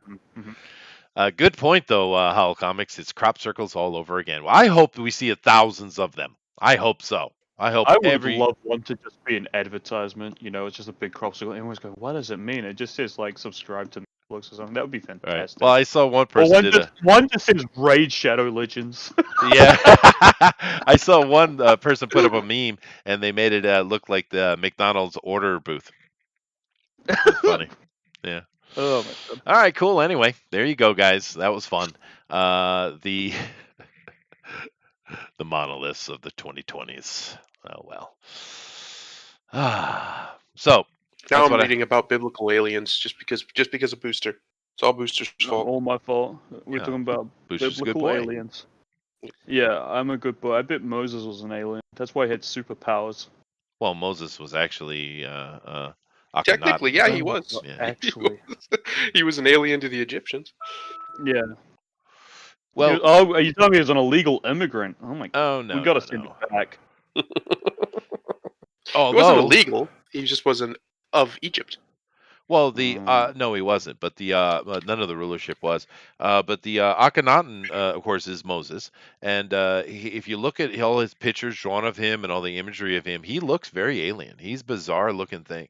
Mhm.
Good point though, Howl Comics. It's crop circles all over again. Well, I hope we see thousands of them. I hope so. I hope
I would
every.
love one to just be an advertisement. It's just a big crop circle. Everyone's going, "What does it mean?" It just says like subscribe to Netflix or something. That would be
Right.
fantastic.
Well, I saw one
Or
person
one
did
just, one just says Raid Shadow Legends.
Yeah, I saw one person put up a meme and they made it look like the McDonald's order booth. That's funny. Yeah.
Oh my god.
All right, cool. Anyway, there you go, guys. That was fun. The the monoliths of the 2020s. Oh well. So
Now
that's
I'm
what
reading about biblical aliens just because of Booster. It's all Booster's
Not
fault.
all my fault. We're
Yeah.
talking about
Booster's a good
biblical
boy.
aliens. Yeah, I'm a good boy. I bet Moses was an alien. That's why he had superpowers.
Well, Moses was actually
Technically,
Akhenaten.
yeah, he was.
Yeah.
Actually,
He was an alien to the Egyptians.
yeah.
Well,
Oh, are you telling me he was an illegal immigrant? Oh my god.
oh no,
We gotta
no,
send
no.
it back.
He wasn't
Although,
illegal. He just wasn't of Egypt.
well, the no, he wasn't. But the none of the rulership was. But the Akhenaten, of course, is Moses. And if you look at all his pictures drawn of him and all the imagery of him, he looks very alien. He's a bizarre looking thing.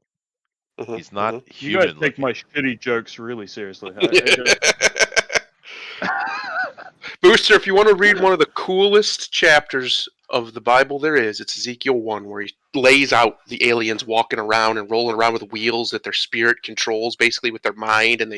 Mhm,
He's not
mhm.
You guys
human
take
looking.
my shitty jokes really seriously. I
Booster, if you want to read one of the coolest chapters of the Bible there is, it's Ezekiel 1, where he lays out the aliens walking around and rolling around with wheels that their spirit controls, basically with their mind, and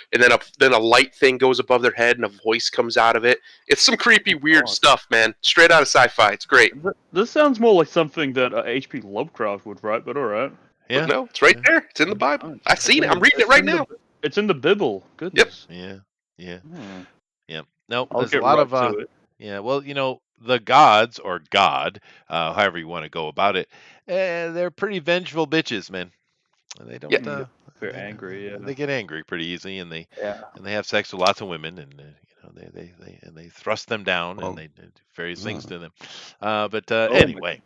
then a light thing goes above their head and a voice comes out of it. It's some creepy, weird
God.
stuff, man. Straight out of sci-fi. It's great.
This sounds more like something that H.P. Lovecraft would write, but alright.
Yeah,
But no, it's right
yeah.
there. It's in the Bible.
Oh,
I've seen it. I'm reading it
it's
right
in the-
now.
It's in the Bible. Goodness.
yeah, yeah,
Hmm.
yeah. No,
I'll
there's
get
a lot
right
of
to it.
yeah. Well, the gods or God, however you want to go about it, they're pretty vengeful bitches, man. They don't.
Yeah.
They're angry, yeah.
They get angry pretty easily, and they
Yeah.
have sex with lots of women, and they thrust them down,
Well,
and they do various things
hmm.
to them. But
Oh my
anyway,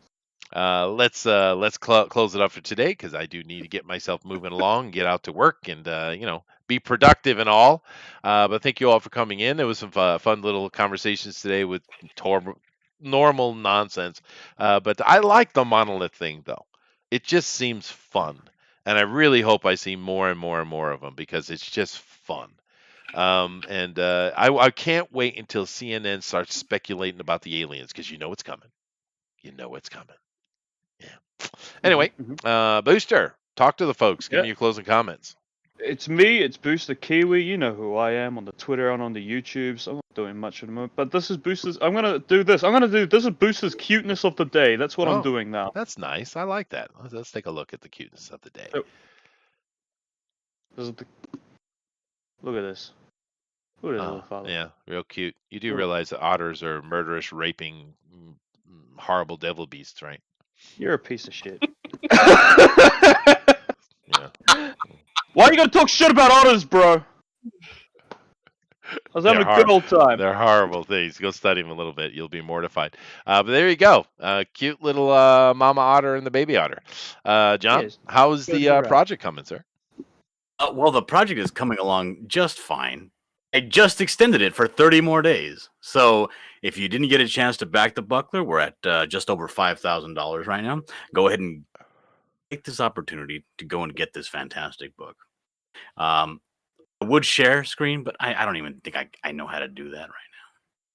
let's close it up for today because I do need to get myself moving along, get out to work, and be productive and all. But thank you all for coming in. There was some fun little conversations today with normal nonsense. But I like the monolith thing though. It just seems fun, and I really hope I see more and more and more of them because it's just fun. And I can't wait until CNN starts speculating about the aliens because you know it's coming. You know it's coming. Yeah. Anyway, Booster, talk to the folks. Give
Yeah.
me your closing comments.
It's me, it's Booster Kiwi. You know who I am on the Twitter and on the YouTubes. I'm not doing much at the moment, but this is Booster's. I'm gonna do this. This is Booster's cuteness of the day. That's what I'm
Oh,
doing now.
That's nice. I like that. Let's take a look at the cuteness of the day.
So- This is the... Look at this. Look at this little father.
Yeah, real cute. You do
Oh.
realize that otters are murderous, raping, horrible devil beasts, right?
You're a piece of shit.
Yeah.
Why you gotta talk shit about otters, bro? I was having
They're
a good old time.
They're horrible things. Go study them a little bit. You'll be mortified. But there you go. Cute little mama otter and the baby otter. John,
Yes.
how's
Good
the
around.
project coming, sir?
Well, the project is coming along just fine. I just extended it for 30 more days. So if you didn't get a chance to back the Buckler, we're at just over $5,000 right now. Go ahead and take this opportunity to go and get this fantastic book. I would share screen, but I don't even think I know how to do that right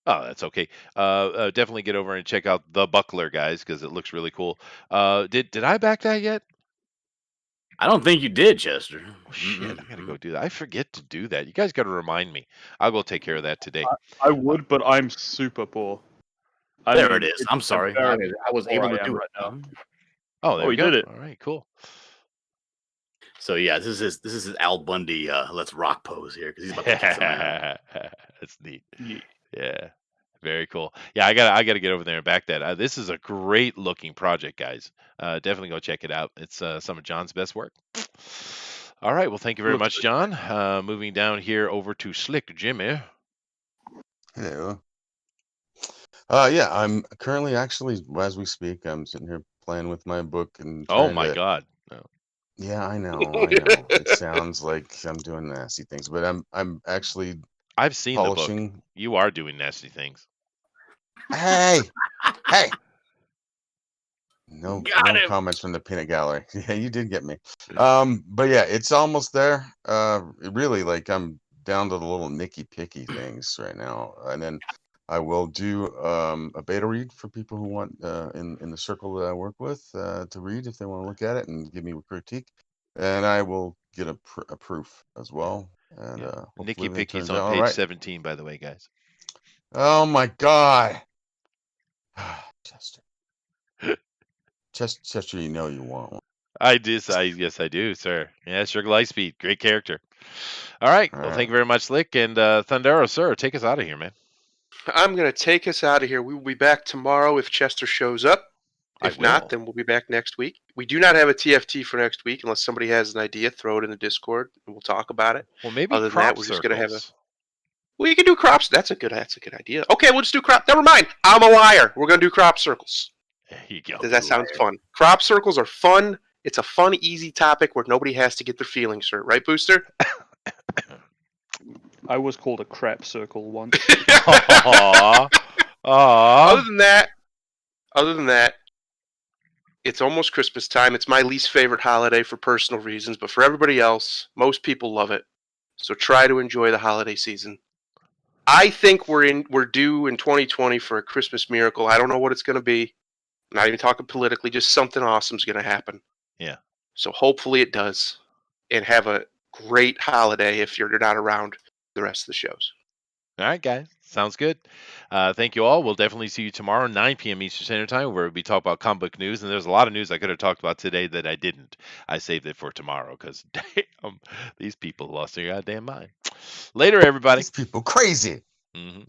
now.
Oh, that's okay. Definitely get over and check out the Buckler, guys, because it looks really cool. Did I back that yet?
I don't think you did, Chester.
Oh, shit, I gotta go do that. I forget to do that. You guys got to remind me. I'll go take care of that today.
I would, but I'm super poor.
There it is. I'm sorry. I was
poor
able
I
to
am
do
right
it.
now.
Oh, there
Oh,
we
you
go.
did it.
All right, cool.
So yeah, this is his Al Bundy let's rock pose here because he's about to kick some ass.
That's neat.
Yeah.
Yeah, very cool. Yeah, I gotta get over there and back that. This is a great looking project, guys. Definitely go check it out. It's some of John's best work. All right, well, thank you very
Looks
much, John. Moving down here over to Slick Jimmy.
Hello. Yeah, I'm currently actually, as we speak, I'm sitting here playing with my book and
Oh
trying
my
to.
God. No.
Yeah, I know. It sounds like I'm doing nasty things, but I'm actually
I've seen the book.
polishing.
You are doing nasty things.
Hey, hey. No
Got him.
comments from the peanut gallery. Yeah, you did get me. But yeah, it's almost there. Really, like I'm down to the little nicky picky things right now, and then I will do a beta read for people who want in the circle that I work with to read if they want to look at it and give me a critique, and I will get a proof as well. And hopefully
Nicky
everything
Picky's
turns
on
out all
page
right.
17, by the way, guys.
Oh my God, Chester. Chester, you know you want one.
Yes, I do, sir. Yeah, Sugar Lightspeed, great character. All right.
All
Well,
right.
thank you very much, Lick. And Thundero, sir, take us out of here, man.
I'm going to take us out of here. We will be back tomorrow if Chester shows up. If not, then we'll be back next week. We do not have a TFT for next week unless somebody has an idea. Throw it in the Discord and we'll talk about it.
Well, maybe
Other than
crop
that, we're just going to have a.
circles.
Well, you can do crops. That's a good idea. Okay, we'll just do crop. Never mind. I'm a liar. We're going to do crop circles.
There you go.
Does that sound fun? Crop circles are fun. It's a fun, easy topic where nobody has to get their feelings hurt, right, Booster?
I was called a crap circle once.
Aww.
Other than that, it's almost Christmas time. It's my least favorite holiday for personal reasons, but for everybody else, most people love it. So try to enjoy the holiday season. I think we're due in 2020 for a Christmas miracle. I don't know what it's going to be. I'm not even talking politically, just something awesome's going to happen.
Yeah.
So hopefully it does. And have a great holiday if you're not around the rest of the shows.
All right, guys. Sounds good. Thank you all. We'll definitely see you tomorrow, 9 p.m. Eastern Standard Time, where we'll be talking about comic book news. And there's a lot of news I could have talked about today that I didn't. I saved it for tomorrow because, damn, these people lost their goddamn mind. Later, everybody.
These people crazy.
Mm-hmm.